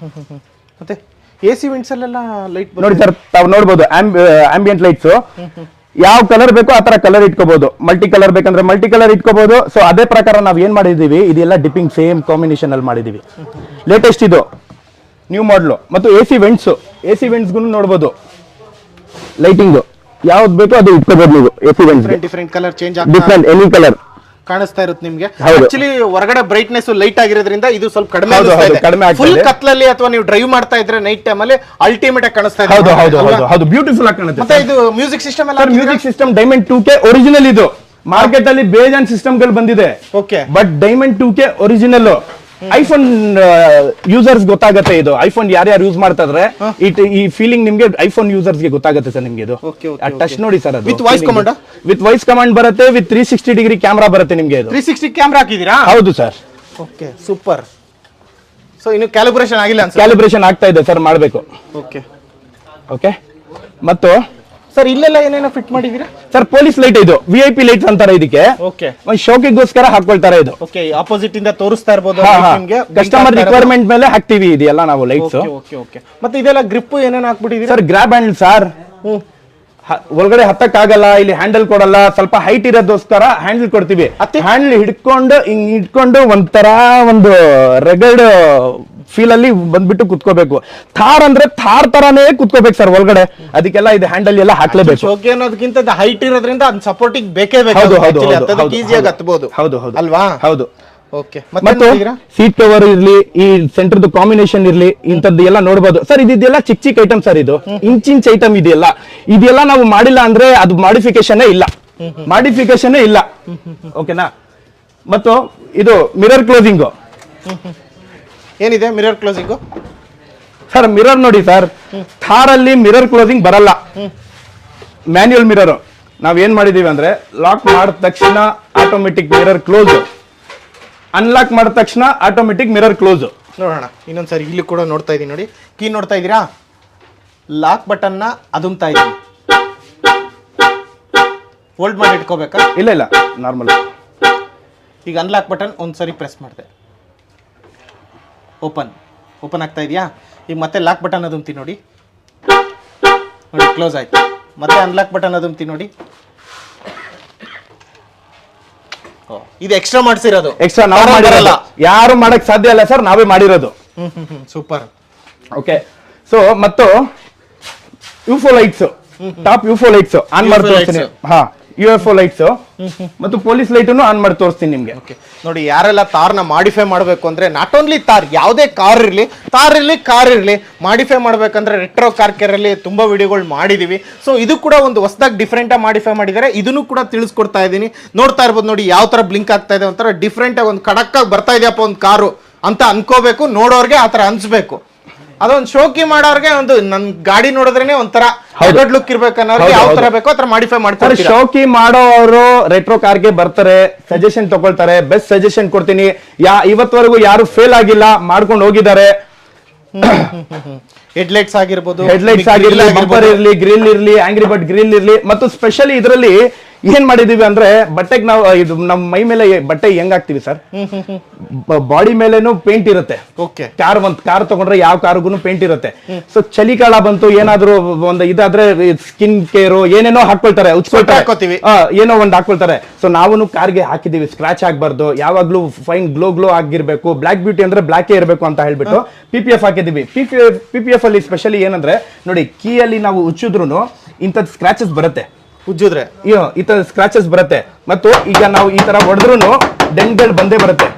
ಮತ್ತೆ AC ವಿಂಡ್ಸ್ ಅಲ್ಲೆಲ್ಲ ಲೈಟ್ ನೋಡಿ ಸರ್, ತಾವು ನೋಡ್ಬೋದು ಆಂಬಿಯಂಟ್ ಲೈಟ್ಸ್ ಯಾವ ಕಲರ್ ಬೇಕೋ ಆ ತರ ಕಲರ್ ಇಟ್ಕೋಬಹುದು. ಮಲ್ಟಿ ಕಲರ್ ಬೇಕಂದ್ರೆ ಮಲ್ಟಿ ಕಲರ್ ಇಟ್ಕೋಬಹುದು. ಸೊ ಅದೇ ಪ್ರಕಾರ ನಾವ್ ಏನ್ ಮಾಡಿದೀವಿ, ಇದೆಲ್ಲ ಡಿಪ್ಪಿಂಗ್ ಸೇಮ್ ಕಾಂಬಿನೇಷನ್ ಅಲ್ಲಿ ಮಾಡಿದೀವಿ. ಲೇಟೆಸ್ಟ್ ಇದು ನ್ಯೂ ಮಾಡಲು. ಮತ್ತು AC ವೆಂಟ್ಸ್ ನೋಡ್ಬೋದು, ಲೈಟಿಂಗ್ ಯಾವ್ದು ಬೇಕೋ ಅದು ಇಟ್ಕೋಬಹುದು ನೀವು. AC vents different colour change different any colour ಕಾಣಿಸ್ತಾ ಇರುತ್ತೆ ನಿಮ್ಗೆ. ಆಕ್ಚುಲಿ ಹೊರಗಡೆ ಬ್ರೈಟ್ನೆಸ್ ಲೈಟ್ ಆಗಿರೋದ್ರಿಂದ ಇದು ಸ್ವಲ್ಪ ಕಡಿಮೆ ಫುಲ್ ಕತ್ಲಲ್ಲಿ ಅಥವಾ ನೀವು ಡ್ರೈವ್ ಮಾಡ್ತಾ ಇದ್ರೆ ನೈಟ್ ಟೈಮ್ ಅಲ್ಲಿ ಅಲ್ಟಿಮೇಟ್ ಆಗಿ ಕಾಣಿಸ್ತಾ ಇದೆ. ಹೌದು, ಬ್ಯೂಟಿಫುಲ್ ಆಗಿ ಕಾಣುತ್ತೆ. ಮತ್ತೆ ಇದು ಮ್ಯೂಸಿಕ್ ಸಿಸ್ಟಮ್ ಎಲ್ಲ, music system diamond 2K original. ಇದು ಮಾರ್ಕೆಟ್ ಅಲ್ಲಿ ಬೇಜಾನ್ ಸಿಸ್ಟಮ್ ಗಳು ಬಂದಿದೆ, okay, but diamond 2K original. IPhone users ಗೊತ್ತಾಗತ್ತೆ ಇದು. ಐಫೋನ್ ಯಾರ್ಯಾರು ಯೂಸ್ ಮಾಡ್ತಾ ಇದ್ರೆ ಈ ಫೀಲಿಂಗ್ ನಿಮ್ಗೆ ಐಫೋನ್ ಯೂಸರ್ಸ್ ಗೆ ಗೊತ್ತಾಗುತ್ತೆ ಸರ್ ನಿಮ್ಗೆ ಇದು. ಟಚ್ ನೋಡಿ ಸರ್, ಅದು with voice command, with voice command ಬರುತ್ತೆ, ವಿತ್ 360 ಡಿಗ್ರಿ ಕ್ಯಾಮ್ರಾ ಬರುತ್ತೆ ನಿಮ್ಗೆ ಇದು. 360 ಕ್ಯಾಮ್ರಾ ಹಾಕಿದೀರಾ? ಹೌದು ಸರ್. Okay, super. ಸೊ ಇನ್ನು ಕ್ಯಾಲಿಬ್ರೇಷನ್ ಆಗಿಲ್ಲ ಅನ್ಸುತ್ತೆ? ಕ್ಯಾಲಿಬ್ರೇಷನ್ ಆಗ್ತಾ ಇದೆ ಸರ್, ಮಾಡಬೇಕು. Okay okay. ಮತ್ತು ಸರ್ ಇಲ್ಲೆಲ್ಲ ಏನೇನೋ ಫಿಟ್ ಮಾಡಿದೀರಾ ಸರ್? ಪೊಲೀಸ್ ಲೈಟ್ ಇದು, VIP ಲೈಟ್ಸ್ ಅಂತಾರೆ ಇದಕ್ಕೆ. ಓಕೆ, ಒಂದು ಶೋಕಿಗೋಸ್ಕರ ಹಾಕೊಳ್ತಾರೆ ಇದು. ಓಕೆ, ಆಪೋಸಿಟ್ ಇಂದ ತೋರಿಸ್ತಾ ಇರಬಹುದು ನಿಮಗೆ. ಕಸ್ಟಮರ್ ರಿಕ್ವೈರ್ಮೆಂಟ್ ಮೇಲೆ ಹಾಕ್ತಿವಿ ಇದೆಲ್ಲ ನಾವು ಲೈಟ್ಸ್. Okay okay. ಮತ್ತೆ ಇದೆಲ್ಲ ಗ್ರಿಪ್ ಏನೇನು ಹಾಕ್ಬಿಟ್ಟಿದೀರಾ ಸರ್? ಗ್ರಾಬ್ ಹ್ಯಾಂಡಲ್ ಸರ್, ಒಳಗಡೆ ಹತ್ತಕ್ ಆಗಲ್ಲ, ಇಲ್ಲಿ ಹ್ಯಾಂಡಲ್ ಕೊಡಲ್ಲ, ಸ್ವಲ್ಪ ಹೈಟ್ ಇರೋದೋಸ್ಕರ ಹ್ಯಾಂಡಲ್ ಕೊಡ್ತೀವಿ. ಹ್ಯಾಂಡಲ್ ಹಿಡ್ಕೊಂಡು ಒಂಥರ ಒಂದು ರೆಗಡ್ ಫೀಲ್ ಅಲ್ಲಿ ಬಂದ್ಬಿಟ್ಟು ಕುತ್ಕೋಬೇಕು. ಥಾರ್ ಅಂದ್ರೆ ಥಾರ್ ತರಾನೇ ಕುತ್ಕೋಬೇಕು ಸರ್ ಒಳಗಡೆ, ಅದಕ್ಕೆಲ್ಲ ಇದು ಹ್ಯಾಂಡಲ್ ಎಲ್ಲ ಹಾಕ್ಲೇಬೇಕು. ಓಕೆ, ಅನ್ನೋದಕ್ಕಿಂತ ಹೈಟ್ ಇರೋದ್ರಿಂದ ಅದ್ ಸಪೋರ್ಟಿಂಗ್ ಬೇಕೇ ಬೇಕು. ಈಸಿಯಾಗಿ ಹತ್ಬಹುದು. ಹೌದು ಹೌದು ಅಲ್ವಾ? ಹೌದು. ಓಕೆ. ಮತ್ತು ಸೀಟ್ ಕವರ್ ಇರ್ಲಿ, ಈ ಸೆಂಟರ್ದು ಕಾಂಬಿನೇಷನ್ ಇರ್ಲಿ, ಇಂಥದ್ದು ಎಲ್ಲ ನೋಡಬಹುದು ಸರ್. ಇದೆಲ್ಲ ಚಿಕ್ಕ ಚಿಕ್ಕ ಐಟಮ್ ಸರ್, ಇದು ಇಂಚಿಂಚ್ ಐಟಮ್ ಇದೆಲ್ಲ ನಾವು ಮಾಡಿಲ್ಲ ಅಂದ್ರೆ ಅದು ಮಾಡಿಫಿಕೇಶನ್ ಇಲ್ಲ. ಓಕೆನಾ? ಮತ್ತು ಇದು ಮಿರರ್ ಕ್ಲೋಸಿಂಗ್. ಏನಿದೆ ಮಿರರ್ ಕ್ಲೋಸಿಂಗ್ ಸರ್? ಮಿರರ್ ನೋಡಿ ಸರ್, ಥಾರ್ ಅಲ್ಲಿ ಮಿರರ್ ಕ್ಲೋಸಿಂಗ್ ಬರಲ್ಲ, ಮ್ಯಾನ್ಯುಯಲ್ ಮಿರರ್. ನಾವ್ ಏನ್ ಮಾಡಿದೀವಿ ಅಂದ್ರೆ ಲಾಕ್ ಮಾಡಿದ ತಕ್ಷಣ ಆಟೋಮೆಟಿಕ್ ಮಿರರ್ ಕ್ಲೋಸ್, ಅನ್ಲಾಕ್ ಮಾಡಿದ ತಕ್ಷಣ ಆಟೋಮೆಟಿಕ್ ಮಿರರ್ ಕ್ಲೋಸ್. ನೋಡೋಣ ಇನ್ನೊಂದ್ಸರಿ. ಇಲ್ಲಿ ಕೂಡ ನೋಡ್ತಾ ಇದೀನಿ ನೋಡಿ, ಕೀ ನೋಡ್ತಾ ಇದೀರಾ? ಲಾಕ್ ಬಟನ್ ನ ಅದುಮ್ತಾ ಇದೀನಿ. ಹೋಲ್ಡ್ ಮಾಡಿ ಇಟ್ಕೋಬೇಕಾ? ಇಲ್ಲ ಇಲ್ಲ, ನಾರ್ಮಲ್. ಈಗ ಅನ್ಲಾಕ್ ಬಟನ್ ಒಂದ್ಸರಿ ಪ್ರೆಸ್ ಮಾಡಿದೆ, ಓಪನ್ ಆಗ್ತಾ ಇದೆಯಾ? ಈಗ ಮತ್ತೆ ಲಾಕ್ ಬಟನ್ ಅದುಮ್ತಿ ನೋಡಿ, ಕ್ಲೋಸ್ ಆಯ್ತು. ಮತ್ತೆ ಅನ್ಲಾಕ್ ಬಟನ್ ಅದುಮ್ತಿ ನೋಡಿ. ಇದು ಎಕ್ಸ್ಟ್ರಾ ಮಾಡಿಸಿರೋದು, ಎಕ್ಸ್ಟ್ರಾ ನಾವು ಮಾಡಿರಲ್ಲ, ಯಾರು ಮಾಡಕ್ ಸಾಧ್ಯ ಇಲ್ಲ ಸರ್, ನಾವೇ ಮಾಡಿರೋದು. ಸೂಪರ್. ಓಕೆ. ಸೊ ಮತ್ತು UFO lights, top UFO lights on ಮಾಡಿ ತೋರಿಸ್ತೀನಿ. ಹಾ, UFO ಲೈಟ್ಸ್ ಮತ್ತು ಪೊಲೀಸ್ ಲೈಟ್ ಆನ್ ಮಾಡಿ ತೋರಿಸ್ತೀನಿ ನಿಮ್ಗೆ. ನೋಡಿ, ಯಾರೆಲ್ಲ ತಾರ್ನ ಮಾಡಿಫೈ ಮಾಡಬೇಕು ಅಂದ್ರೆ, ನಾಟ್ ಓನ್ಲಿ ತಾರ್, ಯಾವುದೇ ಕಾರ್ ಇರಲಿ ಮಾಡಿಫೈ ಮಾಡ್ಬೇಕಂದ್ರೆ ರೆಟ್ರೋ ಕಾರ್ ಕೇರ್ ಅಲ್ಲಿ ತುಂಬಾ ವಿಡಿಯೋಗಳು ಮಾಡಿದೀವಿ. ಸೊ ಇದು ಕೂಡ ಒಂದು ಹೊಸದಾಗಿ ಡಿಫ್ರೆಂಟ್ ಆಗಿ ಮಾಡಿಫೈ ಮಾಡಿದ್ದಾರೆ. ಇದನ್ನು ಕೂಡ ತಿಳಿಸ್ಕೊಡ್ತಾ ಇದ್ದೀನಿ. ನೋಡ್ತಾ ಇರ್ಬೋದು ನೋಡಿ, ಯಾವ ತರ ಬ್ಲಿಂಕ್ ಆಗ್ತಾ ಇದೆ, ಒಂಥರ ಡಿಫ್ರೆಂಟ್ ಆಗಿ ಒಂದು ಖಡಕ್ ಆಗಿ ಬರ್ತಾ ಇದೆಯಪ್ಪ ಒಂದು ಕಾರು ಅಂತ ಅನ್ಕೋಬೇಕು, ನೋಡೋರ್ಗೆ ಆತರ ಅನ್ಸ್ಬೇಕು. ಅದೊಂದು ಶೋಕಿ ಮಾಡೋರ್ಗೆ ಒಂದು ನನ್ ಗಾಡಿ ನೋಡಿದ್ರೇನೆ ಒಂಥರ ಲುಕ್ ಇರ್ಬೇಕನ್ನೋರ್ಗೆ ಯಾವ ತರ ಬೇಕೋ ಆತರ ಮಾಡಿಫೈ ಮಾಡ್ತಾರೆ. ಶೋಕಿ ಮಾಡೋರು ರೆಟ್ರೋ ಕಾರ್ಗೆ ಬರ್ತಾರೆ, ಸಜೆಷನ್ ತಗೊಳ್ತಾರೆ, ಬೆಸ್ಟ್ ಸಜೆಷನ್ ಕೊಡ್ತೀನಿ. ಇವತ್ತವರೆಗೂ ಯಾರು ಫೇಲ್ ಆಗಿಲ್ಲ, ಮಾಡ್ಕೊಂಡು ಹೋಗಿದ್ದಾರೆ. ಹೆಡ್ಲೈಟ್ಸ್ ಆಗಿರ್ಬೋದು, ಬಂಪರ್ ಇರ್ಲಿ, ಗ್ರಿಲ್ ಇರ್ಲಿ, ಆಂಗ್ರಿ ಬರ್ಡ್ ಗ್ರಿಲ್ ಇರ್ಲಿ. ಮತ್ತು ಸ್ಪೆಷಲಿ ಇದರಲ್ಲಿ ಏನ್ ಮಾಡಿದೀವಿ ಅಂದ್ರೆ, ಬಟ್ಟೆಗೆ ನಾವು ಇದು ನಮ್ಮ ಮೈ ಮೇಲೆ ಬಟ್ಟೆ ಹೆಂಗ್ ಹಾಕ್ತಿವಿ ಸರ್, ಬಾಡಿ ಮೇಲೇನು ಪೇಂಟ್ ಇರುತ್ತೆ. ಕಾರ್ ತಗೊಂಡ್ರೆ ಯಾವ ಕಾರ್ಗೂ ಪೇಂಟ್ ಇರುತ್ತೆ. ಸೊ ಚಳಿಗಾಲ ಬಂತು, ಏನಾದ್ರು ಒಂದು ಇದಾದ್ರೆ ಸ್ಕಿನ್ ಕೇರು ಏನೇನೋ ಹಾಕೊಳ್ತಾರೆ, ಉಚ್ಕೊಳ್ತಾರೆ, ಏನೋ ಒಂದು ಹಾಕೊಳ್ತಾರೆ. ಸೊ ನಾವು ಕಾರ್ಗೆ ಹಾಕಿದೀವಿ, ಸ್ಕ್ರಾಚ್ ಆಗ್ಬಾರ್ದು, ಯಾವಾಗ್ಲೂ ಫೈನ್ ಗ್ಲೋ ಆಗಿರ್ಬೇಕು, ಬ್ಲಾಕ್ ಬ್ಯೂಟಿ ಅಂದ್ರೆ ಬ್ಲಾಕೇ ಇರಬೇಕು ಅಂತ ಹೇಳ್ಬಿಟ್ಟು PPF ಹಾಕಿದೀವಿ. PPF ಅಲ್ಲಿ ಸ್ಪೆಷಲಿ ಏನಂದ್ರೆ ನೋಡಿ, ಕೀಯಲ್ಲಿ ನಾವು ಉಚ್ಚಿದ್ರು ಇಂಥದ್ದು ಸ್ಕ್ರಾಚಸ್ ಬರುತ್ತೆ, ಉಜ್ಜಿದ್ರೆ ಈ ತರ ಸ್ಕ್ರಾಚಸ್ ಬರುತ್ತೆ. ಮತ್ತು ಈಗ ನಾವು ಈ ತರ ಹೊಡೆದ್ರು ಡೆಂಟ್ಗಳು ಬಂದೇ ಬರುತ್ತೆ,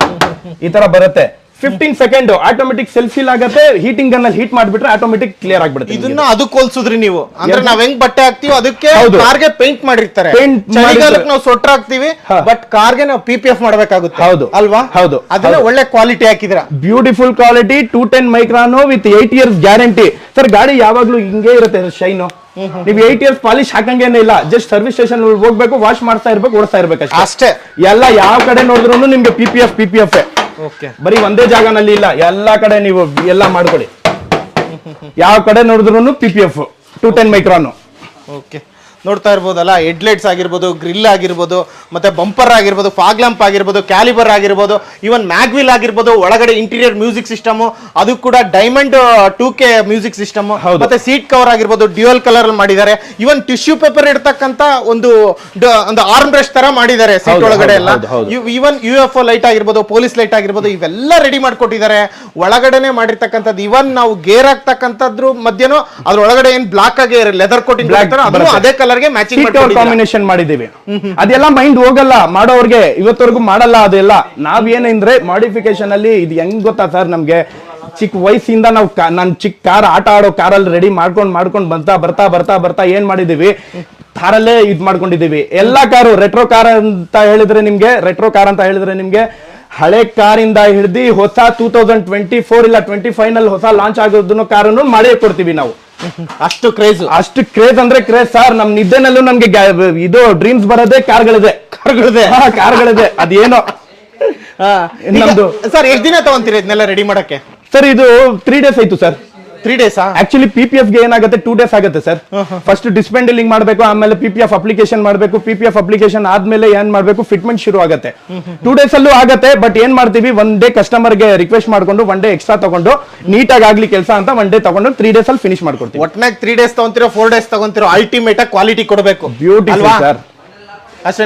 ಈ ತರ ಬರುತ್ತೆ. 15 ಸೆಕೆಂಡ್ ಆಟೋಮೆಟಿಕ್ ಸೆಲ್ಫ್ ಫಿಲ್ ಆಗುತ್ತೆ. ಹೀಟಿಂಗ್ ಗನ್ ಅಲ್ಲಿ ಹೀಟ್ ಮಾಡಿಬಿಟ್ರೆ ಆಟೋಮೆಟಿಕ್ ಕ್ಲಿಯರ್ ಆಗ್ಬಿಡುತ್ತೆ. ಇದನ್ನ ಅದಕ್ಕೆ ಹೋಲ್ಸಿದ್ರಿ ನೀವು, ಅಂದ್ರೆ ನಾವ್ ಹೆಂಗ್ ಬಟ್ಟೆ ಹಾಕ್ತಿವಿ ಅದಕ್ಕೆ ಕಾರ್ಗೆ ಪೇಂಟ್ ಮಾಡಿರ್ತಾರೆ. ಚಳಿಗಾಲಕ್ಕೆ ನಾವು ಸೊಟ್ರ ಹಾಕ್ತಿವಿ, ಬಟ್ ಕಾರ್ಗೆ ನಾವು PPF ಮಾಡಬೇಕಾಗುತ್ತೆ. ಹೌದು ಅಲ್ವಾ? ಹೌದು. ಅದನ್ನ ಒಳ್ಳೆ ಕ್ವಾಲಿಟಿ ಹಾಕಿದ್ರ, beautiful quality, 210 micron with 8 years guarantee. Sir ಗಾಡಿ ಯಾವಾಗ್ಲೂ ಹಿಂಗೆ ಇರುತ್ತೆ ಶೈನು. ನೀವು 8 years ಪಾಲಿಶ್ ಹಾಕಂಗೇನೆ ಇಲ್ಲ, ಜಸ್ಟ್ ಸರ್ವಿಸ್ ಸ್ಟೇಷನ್ ಹೋಗ್ಬೇಕು, ವಾಶ್ ಮಾಡ್ತಾ ಇರ್ಬೇಕು, ಓಡಿಸ್ತಾ ಇರ್ಬೇಕು ಅಷ್ಟೇ. ಎಲ್ಲ ಯಾವ ಕಡೆ ನೋಡಿದ್ರು ನಿಮ್ಗೆ PPF. ಬರೀ ಒಂದೇ ಜಾಗನಲ್ಲಿ ಇಲ್ಲ, ಎಲ್ಲಾ ಕಡೆ ನೀವು ಎಲ್ಲ ಮಾಡ್ಕೊಳ್ಳಿ. ಯಾವ ಕಡೆ ನೋಡಿದ್ರು PPF 210 ಮೈಕ್ರಾನ್. ಓಕೆ, ನೋಡ್ತಾ ಇರ್ಬೋದಲ್ಲ, ಹೆಡ್ಲೈಟ್ಸ್ ಆಗಿರ್ಬೋದು, ಗ್ರಿಲ್ ಆಗಿರ್ಬೋದು, ಮತ್ತೆ ಬಂಪರ್ ಆಗಿರ್ಬೋದು, ಫಾಗ್ ಲ್ಯಾಂಪ್ ಆಗಿರ್ಬೋದು, ಕ್ಯಾಲಿಬರ್ ಆಗಿರ್ಬೋದು, ಈವನ್ ಮ್ಯಾಗ್ವಿಲ್ ಆಗಿರ್ಬೋದು, ಒಳಗಡೆ ಇಂಟೀರಿಯರ್ ಮ್ಯೂಸಿಕ್ ಸಿಸ್ಟಮ್, ಅದು ಕೂಡ ಡೈಮಂಡ್ 2K ಮ್ಯೂಸಿಕ್ ಸಿಸ್ಟಮ್, ಮತ್ತೆ ಸೀಟ್ ಕವರ್ ಆಗಿರ್ಬೋದು ಡ್ಯೂಯಲ್ ಕಲರ್ ಅಲ್ಲಿ ಮಾಡಿದ್ದಾರೆ. ಇವನ್ ಟಿಶ್ಯೂ ಪೇಪರ್ ಇಡ್ತಕ್ಕಂತ ಒಂದು ಆರ್ಮ್ ಬ್ರಷ್ ತರ ಮಾಡಿದ್ದಾರೆ ಸೀಟ್ ಒಳಗಡೆ ಎಲ್ಲ. ಇವನ್ UFO ಲೈಟ್ ಆಗಿರ್ಬೋದು, ಪೊಲೀಸ್ ಲೈಟ್ ಆಗಿರ್ಬೋದು, ಇವೆಲ್ಲ ರೆಡಿ ಮಾಡ್ಕೊಟ್ಟಿದ್ದಾರೆ. ಒಳಗಡೆನೆ ಮಾಡಿರ್ತಕ್ಕಂಥದ್ದು. ಇವನ್ ನಾವು ಗೇರ್ ಹಾಕ್ತಕ್ಕಂಥದ್ರ ಮಧ್ಯನೂ ಅದ್ರ ಒಳಗಡೆ ಏನ್ ಬ್ಲಾಕ್ ಆಗಿ ಲೆದರ್ ಕೋಟಿಂಗ್ ಅದೇ ಕಲರ್ ಕಾಂಬಿನೇಷನ್ ಮಾಡಿದೀವಿ. ಅದೆಲ್ಲ ಮೈಂಡ್ ಹೋಗಲ್ಲ ಮಾಡೋರ್ಗೆ, ಇವತ್ತವರೆಗೂ ಮಾಡಲ್ಲ ಅದೆಲ್ಲ. ನಾವೇನಂದ್ರೆ ಮಾಡಿಫಿಕೇಶನ್ ಅಲ್ಲಿ ಇದು ಹೆಂಗ್ ಗೊತ್ತಾ ಸರ್, ನಮ್ಗೆ ಚಿಕ್ಕ ವಯಸ್ಸಿಂದ ನಾವು ನನ್ ಚಿಕ್ಕ ಕಾರ್ ಆಟ ಆಡೋ ಕಾರಲ್ಲಿ ರೆಡಿ ಮಾಡ್ಕೊಂಡು ಬರ್ತಾ ಏನ್ ಮಾಡಿದೀವಿ, ಕಾರಲ್ಲೇ ಇದ್ ಮಾಡ್ಕೊಂಡಿದೀವಿ. ಎಲ್ಲಾ ಕಾರು ರೆಟ್ರೋ ಕಾರ್ ಅಂತ ಹೇಳಿದ್ರೆ ನಿಮ್ಗೆ ಹಳೆ ಕಾರಿಂದ ಹಿಡಿದು ಹೊಸ 2024 ಇಲ್ಲ 25 ನಲ್ಲಿ ಹೊಸ ಲಾಂಚ್ ಆಗೋದನ್ನು ಕಾರನ್ನು ಮಾಡೇ ಕೊಡ್ತೀವಿ ನಾವು. ಅಷ್ಟು ಕ್ರೇಜ್ ಅಂದ್ರೆ ಕ್ರೇಜ್ ಸರ್. ನಮ್ ನಿದ್ದೆನಲ್ಲೂ ನಮ್ಗೆ ಇದು ಡ್ರೀಮ್ಸ್ ಬರೋದೇ ಕಾರ್ಗಳಿದೆ. ಅದೇನೋ ನಮ್ದು ಸರ್. ಎಷ್ಟು ದಿನ ತಗೊಂತೀರಿ ಇದನ್ನೆಲ್ಲ ರೆಡಿ ಮಾಡಕ್ಕೆ? ಸರ್ ಇದು 3 days ಆಯ್ತು ಸರ್. 3 days ಆಕ್ಚುಲಿ PPF ಗೆ ಏನಾಗುತ್ತೆ 2 days ಆಗುತ್ತೆ ಸರ್. ಫಸ್ಟ್ ಡಿಸ್ಪೆಂಡಲಿಂಗ್ ಮಾಡಬೇಕು, ಆಮೇಲೆ PPF ಅಪ್ಲಿಕೇಶನ್ ಮಾಡಬೇಕು. PPF ಅಪ್ಲಿಕೇಶನ್ ಆದ್ಮೇಲೆ ಏನ್ ಮಾಡಬೇಕು, ಫಿಟ್ಮೆಂಟ್ ಶುರು ಆಗುತ್ತೆ. 2 days ಅಲ್ಲೂ ಆಗುತ್ತೆ. ಬಟ್ ಏನ್ ಮಾಡ್ತೀವಿ, 1 day ಕಸ್ಟಮರ್ ಗೆ ರಿಕ್ವೆಸ್ಟ್ ಮಾಡ್ಕೊಂಡು 1 day ಎಕ್ಸ್ಟ್ರಾ ತಗೊಂಡು ನೀಟಾಗಿ ಆಗ್ಲಿ ಕೆಲಸ ಅಂತ 1 day ತಗೊಂಡು 3 days ಅಲ್ಲಿ ಫಿನಿಶ್ ಮಾಡ್ಕೊಡ್ತೀವಿ. ಒಟ್ನಾಗ 3 days ತಗೊಂತಿರೋ 4 days ತಗೊಂತಿರೋ ಅಲ್ಟಿಮೇಟ್ ಕ್ವಾಲಿಟಿ ಕೊಡಬೇಕು. Beautiful sir. ಅಷ್ಟೇ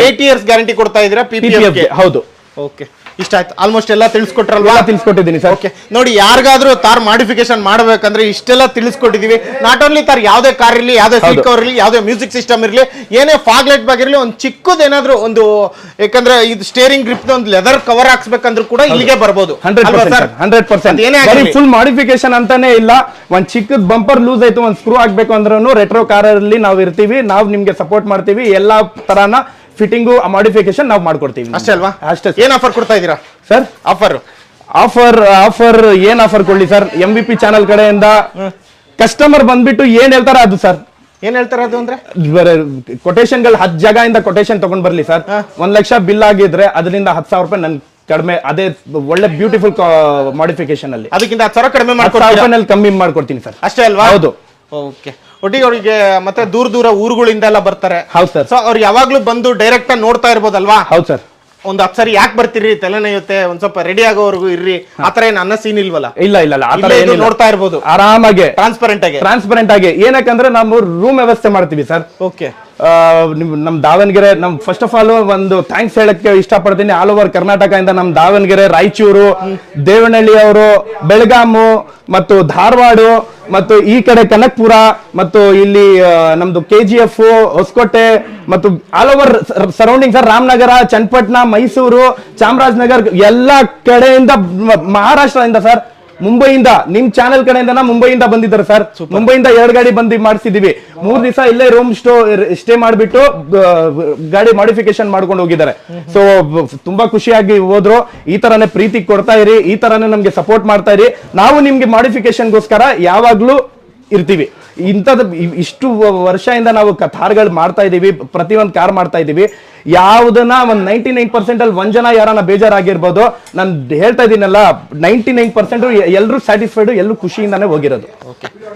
8 years ಗ್ಯಾರಂಟಿ ಕೊಡ್ತಾ ಇದೀರಾ PPF ಗೆ? ಹೌದು. ಓಕೆ, ಇಷ್ಟ ಆಯ್ತು. ಆಲ್ಮೋಸ್ಟ್ ಎಲ್ಲ ತಿಳಿಸ್ಕೊಟ್ರಲ್ವಾ? ತಿಳಿಸ್ಕೊಟ್ಟಿದ್ದೀನಿ ಸರ್. ಓಕೆ, ನೋಡಿ, ಯಾರಿಗಾದ್ರೂ ತಾರ್ ಮಾಡಿಫಿಕೇಶನ್ ಮಾಡ್ಬೇಕಂದ್ರೆ ಇಷ್ಟೆಲ್ಲ ತಿಳಿಸ್ಕೊಟ್ಟಿದೀವಿ. ನಾಟ್ ಓನ್ಲಿ ತಾರ್ ಯಾವ್ದೇ ಕಾರ್ ಇರಲಿ, ಯಾವ್ದೇ ಸೀಟ್ ಕವರ್ ಇರಲಿ, ಯಾವ್ದೇ ಮ್ಯೂಸಿಕ್ ಸಿಸ್ಟಮ್ ಇರಲಿ, ಏನೇ ಫಾಗ್ ಲೈಟ್ ಬಗ್ಗೆ ಇರಲಿ, ಒಂದು ಚಿಕ್ಕದೇನಾದ್ರೂ ಒಂದು, ಯಾಕಂದ್ರೆ ಇದು ಸ್ಟೇರಿಂಗ್ ಗ್ರಿಪ್ ಒಂದು ಲೆದರ್ ಕವರ್ ಹಾಕ್ಸ್ಬೇಕಂದ್ರೂ ಕೂಡ ಇಲ್ಲಿಗೆ ಬರ್ಬೋದು. 100% ಫುಲ್ ಮಾಡಿಫಿಕೇಶನ್ ಅಂತಾನೆ ಇಲ್ಲ. ಒಂದ್ ಚಿಕ್ಕದ ಬಂಪರ್ ಲೂಸ್ ಆಯ್ತು, ಒಂದ್ ಸ್ಕ್ರೂ ಹಾಕ್ಬೇಕು ಅಂದ್ರೂ ರೆಟ್ರೋ ಕಾರ್ ಅಲ್ಲಿ ನಾವು ಇರ್ತೀವಿ. ನಾವು ನಿಮ್ಗೆ ಸಪೋರ್ಟ್ ಮಾಡ್ತೀವಿ. ಎಲ್ಲಾ ತರಾನ ಫಿಟ್ಟಿಂಗು ಮಾಡಿಫಿಕೇಶನ್ ನಾವು ಮಾಡ್ಕೊಡ್ತೀವಿ. ಅಷ್ಟೇ ಅಲ್ವಾ? ಅಷ್ಟೇ. ಏನ್ ಆಫರ್ ಕೊಡ್ತಾ ಇದೀರಾ ಸರ್? ಆಫರ್ ಏನ್ ಆಫರ್ ಕೊಡ್ಲಿ ಸರ್? MVP ಚಾನಲ್ ಕಡೆಯಿಂದ ಕಸ್ಟಮರ್ ಬಂದ್ಬಿಟ್ಟು ಏನ್ ಹೇಳ್ತಾರ ಅದು ಸರ್. ಏನ್ ಹೇಳ್ತಾರೆ ಅದು ಅಂದ್ರೆ, ಕೊಟೇಶನ್ಗಳು 10 ಜಾಗದಿಂದ ಕೊಟೇಶನ್ ತಗೊಂಡ್ ಬರ್ಲಿ ಸರ್. 1 ಲಕ್ಷ ಬಿಲ್ ಆಗಿದ್ರೆ ಅದರಿಂದ 10,000 ರೂಪಾಯಿ ನನ್ ಕಡಿಮೆ, ಅದೇ ಒಳ್ಳೆ ಬ್ಯೂಟಿಫುಲ್ ಮಾಡಿಫಿಕೇಶನ್ ಅಲ್ಲಿ ಅದಕ್ಕಿಂತ 10,000 ಕಡಿಮೆ ಕಮ್ಮಿ ಮಾಡ್ಕೊಡ್ತೀನಿ ಸರ್. ಅಷ್ಟೇ ಅಲ್ವಾ? ಹೌದು. ಓಕೆ, ಒಟ್ಟಿಗೆ ಅವರಿಗೆ ಮತ್ತೆ ದೂರ ಊರುಗಳಿಂದ ಎಲ್ಲ ಬರ್ತಾರೆ. ಹೌದು ಸರ್. ಸೊ ಅವ್ರು ಯಾವಾಗ್ಲೂ ಬಂದು ಡೈರೆಕ್ಟ್ ಆಗಿ ನೋಡ್ತಾ ಇರ್ಬೋದಲ್ವಾ? ಹೌದು ಸರ್. ಒಂದ್ 10 ಸರಿ ಯಾಕೆ ಬರ್ತೀರಿ, ತಲೆನೋಯುತ್ತೆ, ಒಂದ್ ಸ್ವಲ್ಪ ರೆಡಿ ಆಗೋವರೆಗೂ ಇರ್ರಿ, ಆತರ ಏನ್ ಅನ್ನ ಸೀನ್ ಇಲ್ವಲ್ಲ? ಇಲ್ಲ ಆತರ ಏನಿಲ್ಲ, ನೋಡ್ತಾ ಇರ್ಬೋದು ಆರಾಮಾಗಿ, ಟ್ರಾನ್ಸ್ಪರೆಂಟ್ ಆಗಿ. ಏನಕ್ಕಂದ್ರೆ ನಾವು ರೂಮ್ ವ್ಯವಸ್ಥೆ ಮಾಡ್ತೀವಿ ಸರ್. ಓಕೆ, ನಮ್ ದಾವಣಗೆರೆ, ನಮ್ ಫಸ್ಟ್ ಆಫ್ ಆಲ್ ಒಂದು ಥ್ಯಾಂಕ್ಸ್ ಹೇಳಕ್ಕೆ ಇಷ್ಟಪಡ್ತೀನಿ. ಆಲ್ ಓವರ್ ಕರ್ನಾಟಕ ಇಂದ ನಮ್ ದಾವಣಗೆರೆ, ರಾಯಚೂರು, ದೇವನಹಳ್ಳಿ ಅವರು, ಬೆಳಗಾಮು ಮತ್ತು ಧಾರವಾಡ ಮತ್ತು ಈ ಕಡೆ ಕನಕಪುರ ಮತ್ತು ಇಲ್ಲಿ ನಮ್ದು KGF, ಹೊಸಕೋಟೆ ಮತ್ತು all over surrounding sir, Ramanagara, Channapatna, Mysuru, Chamarajanagar, ಎಲ್ಲಾ ಕಡೆಯಿಂದ, ಮಹಾರಾಷ್ಟ್ರದಿಂದ ಸರ್, ಮುಂಬೈಯಿಂದ, ನಿಮ್ ಚಾನೆಲ್ ಕಡೆಯಿಂದ ಮುಂಬೈಯಿಂದ ಬಂದಿದ್ದಾರೆ ಸರ್. ಮುಂಬೈಯಿಂದ 2 ಗಾಡಿ ಬಂದು ಮಾಡಿಸಿದೀವಿ. 3 ದಿವಸ ಇಲ್ಲೇ ರೂಮ್ ಸ್ಟೇ ಮಾಡ್ಬಿಟ್ಟು ಗಾಡಿ ಮಾಡಿಫಿಕೇಶನ್ ಮಾಡ್ಕೊಂಡು ಹೋಗಿದ್ದಾರೆ. ಸೊ ತುಂಬಾ ಖುಷಿಯಾಗಿ ಹೋದ್ರು. ಈ ತರಾನೇ ಪ್ರೀತಿ ಕೊಡ್ತಾ ಇರಿ, ಈ ತರಾನೇ ನಮ್ಗೆ ಸಪೋರ್ಟ್ ಮಾಡ್ತಾ ಇರಿ. ನಾವು ನಿಮ್ಗೆ ಮಾಡಿಫಿಕೇಶನ್ಗೋಸ್ಕರ ಯಾವಾಗ್ಲೂ ಇರ್ತೀವಿ. ಇಷ್ಟು ವರ್ಷದಿಂದ ನಾವು ಕಾರ್ಗಳು ಮಾಡ್ತಾ ಇದೀವಿ, ಪ್ರತಿಯೊಂದು ಕಾರ್ ಮಾಡ್ತಾ ಇದೀವಿ. ಯಾವುದನ್ನ ಒಂದ್ 99% ಅಲ್ಲಿ 1 ಜನ ಯಾರನ್ನ ಬೇಜಾರಾಗಿರ್ಬೋದು. ನಾನು ಹೇಳ್ತಾ ಇದೀನಲ್ಲ, 99% ಎಲ್ಲರೂ ಸ್ಯಾಟಿಸ್ಫೈಡ್, ಎಲ್ಲರೂ ಖುಷಿಯಿಂದಾನೇ ಹೋಗಿರೋದು.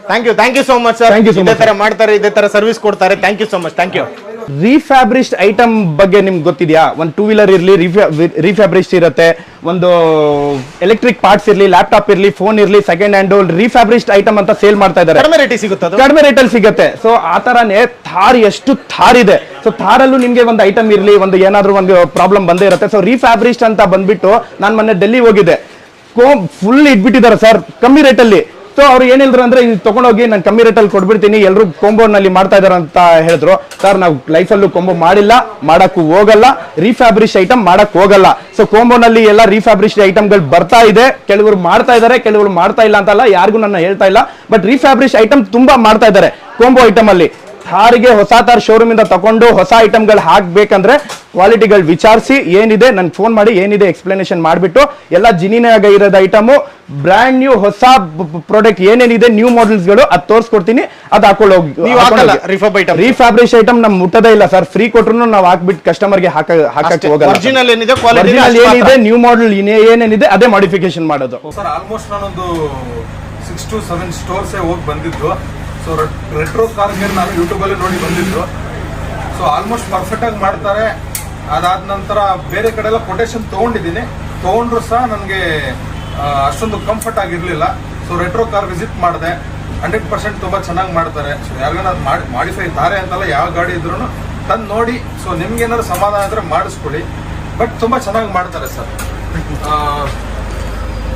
Thank you so much sir. ಇದೇ ತರ ಮಾಡ್ತಾರೆ, ಇದೇ ತರ ಸರ್ವಿಸ್ ಕೊಡ್ತಾರೆ. Thank you so much. Thank you. Refurbished item ಬಗ್ಗೆ ನಿಮ್ಗೆ ಗೊತ್ತಿದ್ಯಾ? ಒಂದು 2 ವೀಲರ್ ಇರ್ಲಿ ರೀಫ್ಯಾಬ್ರಿಸ್ಟ್ ಇರುತ್ತೆ, ಒಂದು ಎಲೆಕ್ಟ್ರಿಕ್ ಪಾರ್ಟ್ಸ್ ಇರ್ಲಿ, ಲ್ಯಾಪ್ಟಾಪ್ ಇರ್ಲಿ, ಫೋನ್ ಇರ್ಲಿ, ಸೆಕೆಂಡ್ ಹ್ಯಾಂಡ್ ರೀಫ್ಯಾಬ್ರಿಸ್ಟ್ ಐಟಮ್ ಅಂತ ಸೇಲ್ ಮಾಡ್ತಾ ಇದ್ದಾರೆ. ಕಡಿಮೆ ರೇಟ್ ಸಿಗುತ್ತೆ, ಕಡಿಮೆ ರೇಟಲ್ಲಿ ಸಿಗುತ್ತೆ. ಸೊ ಆ ತರಾನೇ ಥಾರ್, ಎಷ್ಟು ಥಾರ್ ಇದೆ. ಸೊ ಥಾರಲ್ಲೂ ನಿಮ್ಗೆ ಒಂದು ಐಟಮ್ ಇರ್ಲಿ, ಒಂದು ಏನಾದ್ರೂ ಒಂದು ಪ್ರಾಬ್ಲಮ್ ಬಂದೇ ಇರುತ್ತೆ. ಸೊ ರೀಫ್ಯಾಬ್ರಿಸ್ಟ್ ಅಂತ ಬಂದ್ಬಿಟ್ಟು ನಾನು ಮೊನ್ನೆ ಡೆಲ್ಲಿ ಹೋಗಿದ್ದೆ, ಫುಲ್ ಇಟ್ಬಿಟ್ಟಿದ್ದಾರೆ ಸರ್ ಕಮ್ಮಿ ರೇಟಲ್ಲಿ. ಸೊ ಅವ್ರು ಏನ್ ಹೇಳಿದ್ರು ಅಂದ್ರೆ, ಇದು ತಗೊಂಡೋಗಿ ನಾನು ಕಮ್ಮಿ ರೇಟಲ್ಲಿ ಕೊಟ್ಬಿಡ್ತೀನಿ, ಎಲ್ಲರೂ ಕೊಂಬೋನಲ್ಲಿ ಮಾಡ್ತಾ ಇದಾರೆ ಅಂತ ಹೇಳಿದ್ರು. ಸರ್ ನಾವು ಲೈಫಲ್ಲೂ ಕೊಂಬೋ ಮಾಡಿಲ್ಲ, ಮಾಡಕ್ಕೂ ಹೋಗಲ್ಲ, ರೀಫ್ಯಾಬ್ರಿಶ್ ಐಟಮ್ ಮಾಡಕ್ ಹೋಗಲ್ಲ. ಸೊ ಕೊಂಬೋನಲ್ಲಿ ಎಲ್ಲ ರೀಫ್ಯಾಬ್ರಿಶ್ ಐಟಮ್ಗಳು ಬರ್ತಾ ಇದೆ. ಕೆಲವರು ಮಾಡ್ತಾ ಇದಾರೆ, ಕೆಲವರು ಮಾಡ್ತಾ ಇಲ್ಲ ಅಂತಲ್ಲ, ಯಾರಿಗೂ ನನ್ನ ಹೇಳ್ತಾ ಇಲ್ಲ. ಬಟ್ ರೀಫ್ಯಾಬ್ರಿಶ್ ಐಟಮ್ ತುಂಬಾ ಮಾಡ್ತಾ ಇದಾರೆ ಕೊಂಬೋ ಐಟಮ್ ಅಲ್ಲಿ. ಥಾರಿಗೆ ಹೊಸ ಥಾರ್ ಶೋರೂಮ್ ಇಂದ ತಗೊಂಡು ಹೊಸ ಐಟಮ್ಗಳು ಹಾಕ್ಬೇಕಂದ್ರೆ ಕ್ವಾಲಿಟಿಗಳು ವಿಚಾರಿಸಿ, ಏನಿದೆ ನನ್ಗೆ ಫೋನ್ ಮಾಡಿ, ಏನಿದೆ ಎಕ್ಸ್ಪ್ಲನೇಷನ್ ಮಾಡಿಬಿಟ್ಟು, ಎಲ್ಲ ಜಿನಿನಾಗ ಇರೋದು ಐಟಮು, ಬ್ರ್ಯಾಂಡ್ ನ್ಯೂ ಹೊಸ ಪ್ರಾಡಕ್ಟ್ ಏನೇನಿದೆ, ನ್ಯೂ ಮಾಡೆಲ್ಸ್ಗಳು ಅದು ತೋರಿಸ್ಕೊಡ್ತೀನಿ, ಅದು ಹಾಕೊಳ್ಳೋಗಿ. ರೀಫ್ಯಾಬ್ರಿಶ್ ಐಟಮ್ ನಮ್ ಮುಟ್ಟದೇ ಇಲ್ಲ ಸರ್. ಫ್ರೀ ಕೊಟ್ರು ನಾವು ಹಾಕ್ಬಿಟ್ಟು ಕಸ್ಟಮರ್ಗೆ ಹಾಕಕ್ಕೆ ಹೋಗಲ್ಲ. ಒರಿಜಿನಲ್ ಏನಿದೆ, ನ್ಯೂ ಮಾಡೆಲ್ ಏನೇನಿದೆ ಅದೇ ಮಾಡಿಫಿಕೇಶನ್ ಮಾಡೋದು. ಸರ್ ಆಲ್ಮೋಸ್ಟ್ ನಾನೊಂದು 6 to 7 ಸ್ಟೋರ್ಸ್ ಹೋಗಿ ಬಂದಿದ್ದು. ಸೊ ರೆಟ್ರೋ ಕಾರ್ಗೆ ನಾನು ಯೂಟ್ಯೂಬಲ್ಲಿ ನೋಡಿ ಬಂದಿದ್ದು. ಸೊ ಆಲ್ಮೋಸ್ಟ್ ಪರ್ಫೆಕ್ಟ್ ಆಗಿ ಮಾಡ್ತಾರೆ. ಅದಾದ ನಂತರ ಬೇರೆ ಕಡೆ ಎಲ್ಲ ಕೊಟೇಶನ್ ತೊಗೊಂಡಿದ್ದೀನಿ, ತೊಗೊಂಡ್ರು ಸಹ ನನಗೆ ಅಷ್ಟೊಂದು ಕಂಫರ್ಟ್ ಆಗಿರಲಿಲ್ಲ. ಸೊ ರೆಟ್ರೋ ಕಾರ್ ವಿಸಿಟ್ ಮಾಡಿದೆ, 100% ತುಂಬ ಚೆನ್ನಾಗಿ ಮಾಡ್ತಾರೆ. ಸೊ ಯಾರಿಗಾದ್ರು ಮಾಡಿಫೈ ತಾರೆ ಅಂತಲ್ಲ, ಯಾವ ಗಾಡಿ ಇದ್ರೂ ತಂದು ನೋಡಿ. ಸೊ ನಿಮ್ಗೆ ಏನಾದ್ರು ಸಮಾಧಾನ ಆದರೆ ಮಾಡಿಸ್ಕೊಡಿ, ಬಟ್ ತುಂಬ ಚೆನ್ನಾಗಿ ಮಾಡ್ತಾರೆ ಸರ್.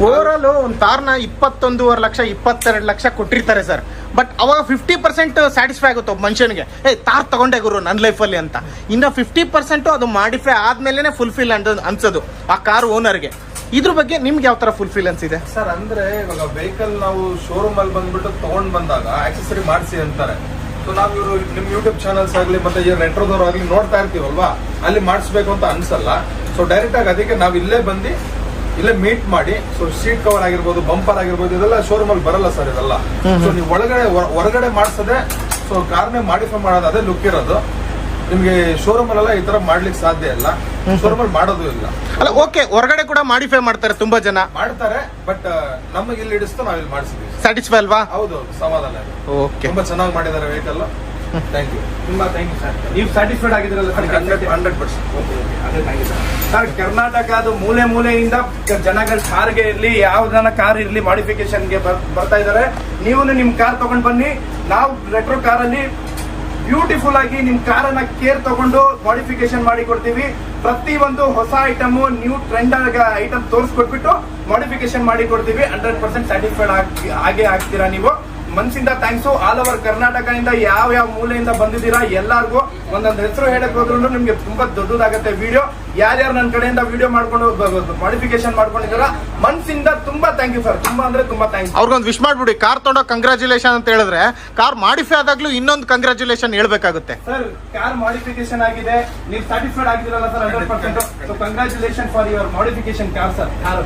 ಓವರ್ ಆಲ್ ಒಂದು ಕಾರ್ನ 21.5 ಲಕ್ಷ 22 ಲಕ್ಷ ಕೊಟ್ಟಿರ್ತಾರೆ ಸರ್. ಬಟ್ ಅವಾಗ 50% ಸ್ಯಾಟಿಸ್ಫೈ ಆಗುತ್ತೆ ಒಬ್ಬ ಮನುಷ್ಯನಿಗೆ, ತಾರ್ ತಗೊಂಡೆ ಗುರು ನನ್ನ ಲೈಫಲ್ಲಿ ಅಂತ. ಇನ್ನು 50% ಅದು ಮಾಡಿಫೈ ಆದ್ಮೇಲೆ ಫುಲ್ಫಿಲ್ ಅನ್ಸೋದು ಆ ಕಾರ್ ಓನರ್ಗೆ. ಇದ್ರ ಬಗ್ಗೆ ನಿಮ್ಗೆ ಯಾವ ತರ ಫುಲ್ಫಿಲೆನ್ಸ್ ಇದೆ ಸರ್? ಅಂದ್ರೆ ಇವಾಗ ವೆಹಿಕಲ್ ನಾವು ಶೋರೂಮ್ ಅಲ್ಲಿ ಬಂದ್ಬಿಟ್ಟು ತಗೊಂಡ್ ಬಂದಾಗ ಆಕ್ಸೆಸರಿ ಮಾಡಿಸಿ ಅಂತಾರೆ. ಸೊ ನಾವು ಇವರು ನಿಮ್ ಯೂಟ್ಯೂಬ್ ಚಾನಲ್ಸ್ ಆಗ್ಲಿ ಮತ್ತೆ ಈ ರೆಟ್ರೋದವ್ರು ಆಗ್ಲಿ ನೋಡ್ತಾ ಇರ್ತೀವಲ್ವಾ, ಅಲ್ಲಿ ಮಾಡಿಸ್ಬೇಕು ಅಂತ ಅನ್ಸಲ್ಲ. ಸೊ ಡೈರೆಕ್ಟ್ ಆಗಿ ಅದಕ್ಕೆ ನಾವು ಇಲ್ಲೇ ಬಂದು ಇಲ್ಲೇ ಮೀಟ್ ಮಾಡಿ, ಸೊ ಸೀಟ್ ಕವರ್ ಆಗಿರ್ಬೋದು, ಬಂಪರ್ ಆಗಿರ್ಬೋದು, ಇದೆಲ್ಲ ಶೋರೂಮ್ ಅಲ್ಲಿ ಬರಲ್ಲ ಸರ್ ಇದೆಲ್ಲ. ಸೊ ನೀವು ಹೊರಗಡೆ ಮಾಡಿಸದೆ ಸೊ ಕಾರ್ನೇ ಮಾಡಿಫೈ ಮಾಡೋದು, ಅದೇ ಲುಕ್ ಇರೋದು. ನಿಮ್ಗೆ ಶೋರೂಮ್ ಅಲ್ಲೆಲ್ಲ ಈ ತರ ಮಾಡ್ಲಿಕ್ಕೆ ಸಾಧ್ಯ ಇಲ್ಲ, ಶೋರೂಮ್ ಅಲ್ಲಿ ಮಾಡೋದು ಇಲ್ಲ. ಅಲ್ಲ ಓಕೆ, ಹೊರಗಡೆ ಕೂಡ ಮಾಡಿಫೈ ಮಾಡ್ತಾರೆ ತುಂಬಾ ಜನ ಮಾಡ್ತಾರೆ, ಬಟ್ ನಮಗೆ ಇಲ್ಲಿ ಹಿಡಿಸ್ತು ನಾವ್ ಇಲ್ಲಿ ಮಾಡಿಸಿದ್ವಿ. ಸ್ಯಾಟಿಸ್ಫೈ ಅಲ್ವಾ? ಹೌದು, ಸಮಾಧಾನ ಇದೆ. ಓಕೆ, ತುಂಬಾ ಚೆನ್ನಾಗಿ ಮಾಡಿದ್ದಾರೆ ವೆಹಿಕಲ್. Thank you. ತುಂಬಾ ಥ್ಯಾಂಕ್ ಯು ಸರ್. ನೀವು ಸ್ಯಾಟಿಸ್ಫೈಡ್ ಆಗಿದ್ರಲ್ಲ ಸರ್? 100%. ಅದೇ ಥ್ಯಾಂಕ್ ಯು ಸರ್. ಸರ್, ಕರ್ನಾಟಕದ ಮೂಲೆ ಮೂಲೆಯಿಂದ ಜನಗಳ ಕಾರ್ಗೆ ಇರ್ಲಿ, ಯಾವ್ದನ್ನ ಕಾರ್ ಇರ್ಲಿ, ಮಾಡಿಫಿಕೇಶನ್ಗೆ ಬರ್ತಾ ಇದಾರೆ. ನೀವು ನಿಮ್ ಕಾರ್ ತಗೊಂಡ್ ಬನ್ನಿ, ನಾವು ರೆಟ್ರೋ ಕಾರಲ್ಲಿ ಬ್ಯೂಟಿಫುಲ್ ಆಗಿ ನಿಮ್ ಕಾರನ್ನ ಕೇರ್ ತಗೊಂಡು ಮಾಡಿಫಿಕೇಶನ್ ಮಾಡಿ ಕೊಡ್ತೀವಿ. ಪ್ರತಿ ಒಂದು ಹೊಸ ಐಟಮ್, ನ್ಯೂ ಟ್ರೆಂಡ್ ಐಟಮ್ ತೋರಿಸ್ಕೊಟ್ಬಿಟ್ಟು ಮಾಡಿಫಿಕೇಶನ್ ಮಾಡಿ ಕೊಡ್ತೀವಿ. 100% ಸ್ಯಾಟಿಸ್ಫೈಡ್ ಆಗೇ ಆಗ್ತೀರಾ ನೀವು. ಮನ್ಸಿಂದ ಥ್ಯಾಂಕ್ಸ್. ಆಲ್ ಓವರ್ ಕರ್ನಾಟಕದಿಂದ ಯಾವ ಮೂಲೆಯಿಂದ ಬಂದಿದ್ದೀರಾ ಎಲ್ಲಾರ್ಗು ಒಂದೊಂದು ಹೆಸರು ಹೇಳಕ್ ಹೋದ್ರು ನಿಮ್ಗೆ ತುಂಬಾ ದೊಡ್ಡದಾಗತ್ತೆ ವಿಡಿಯೋ. ಯಾರ್ಯಾರು ನನ್ನ ಕಡೆಯಿಂದ ವಿಡಿಯೋ ಮಾಡ್ಕೊಂಡು ಮಾಡಿಫಿಕೇಶನ್ ಮಾಡ್ಕೊಂಡಿದ್ದೀರಾ, ಮನ್ಸಿಂದ ತುಂಬಾ ಥ್ಯಾಂಕ್ ಯು ಸರ್. ತುಂಬಾ ಅಂದ್ರೆ ತುಂಬಾ ಥ್ಯಾಂಕ್ಸ್. ಅವ್ರಿಗೊಂದು ವಿಶ್ ಮಾಡ್ಬಿಡಿ. ಕಾರ್ ತೊಗೊಂಡೋಗಿ ಕಂಗ್ರಾಚುಲೇಷನ್ ಅಂತ ಹೇಳಿದ್ರೆ, ಕಾರ್ ಮಾಡಿಫೈ ಆದಾಗ್ಲೂ ಇನ್ನೊಂದು ಕಂಗ್ರಾಚುಲೇಷನ್ ಹೇಳ್ಬೇಕಾಗುತ್ತೆ. ಸರ್, ಕಾರ್ ಮಾಡಿಫಿಕೇಶನ್ ಆಗಿದೆ, ನೀವು ಸ್ಯಾಟಿಸ್ಫೈಡ್ ಆಗಿದ್ದೀರಲ್ಲ sir 100%. So congratulation for your modification car sir. Car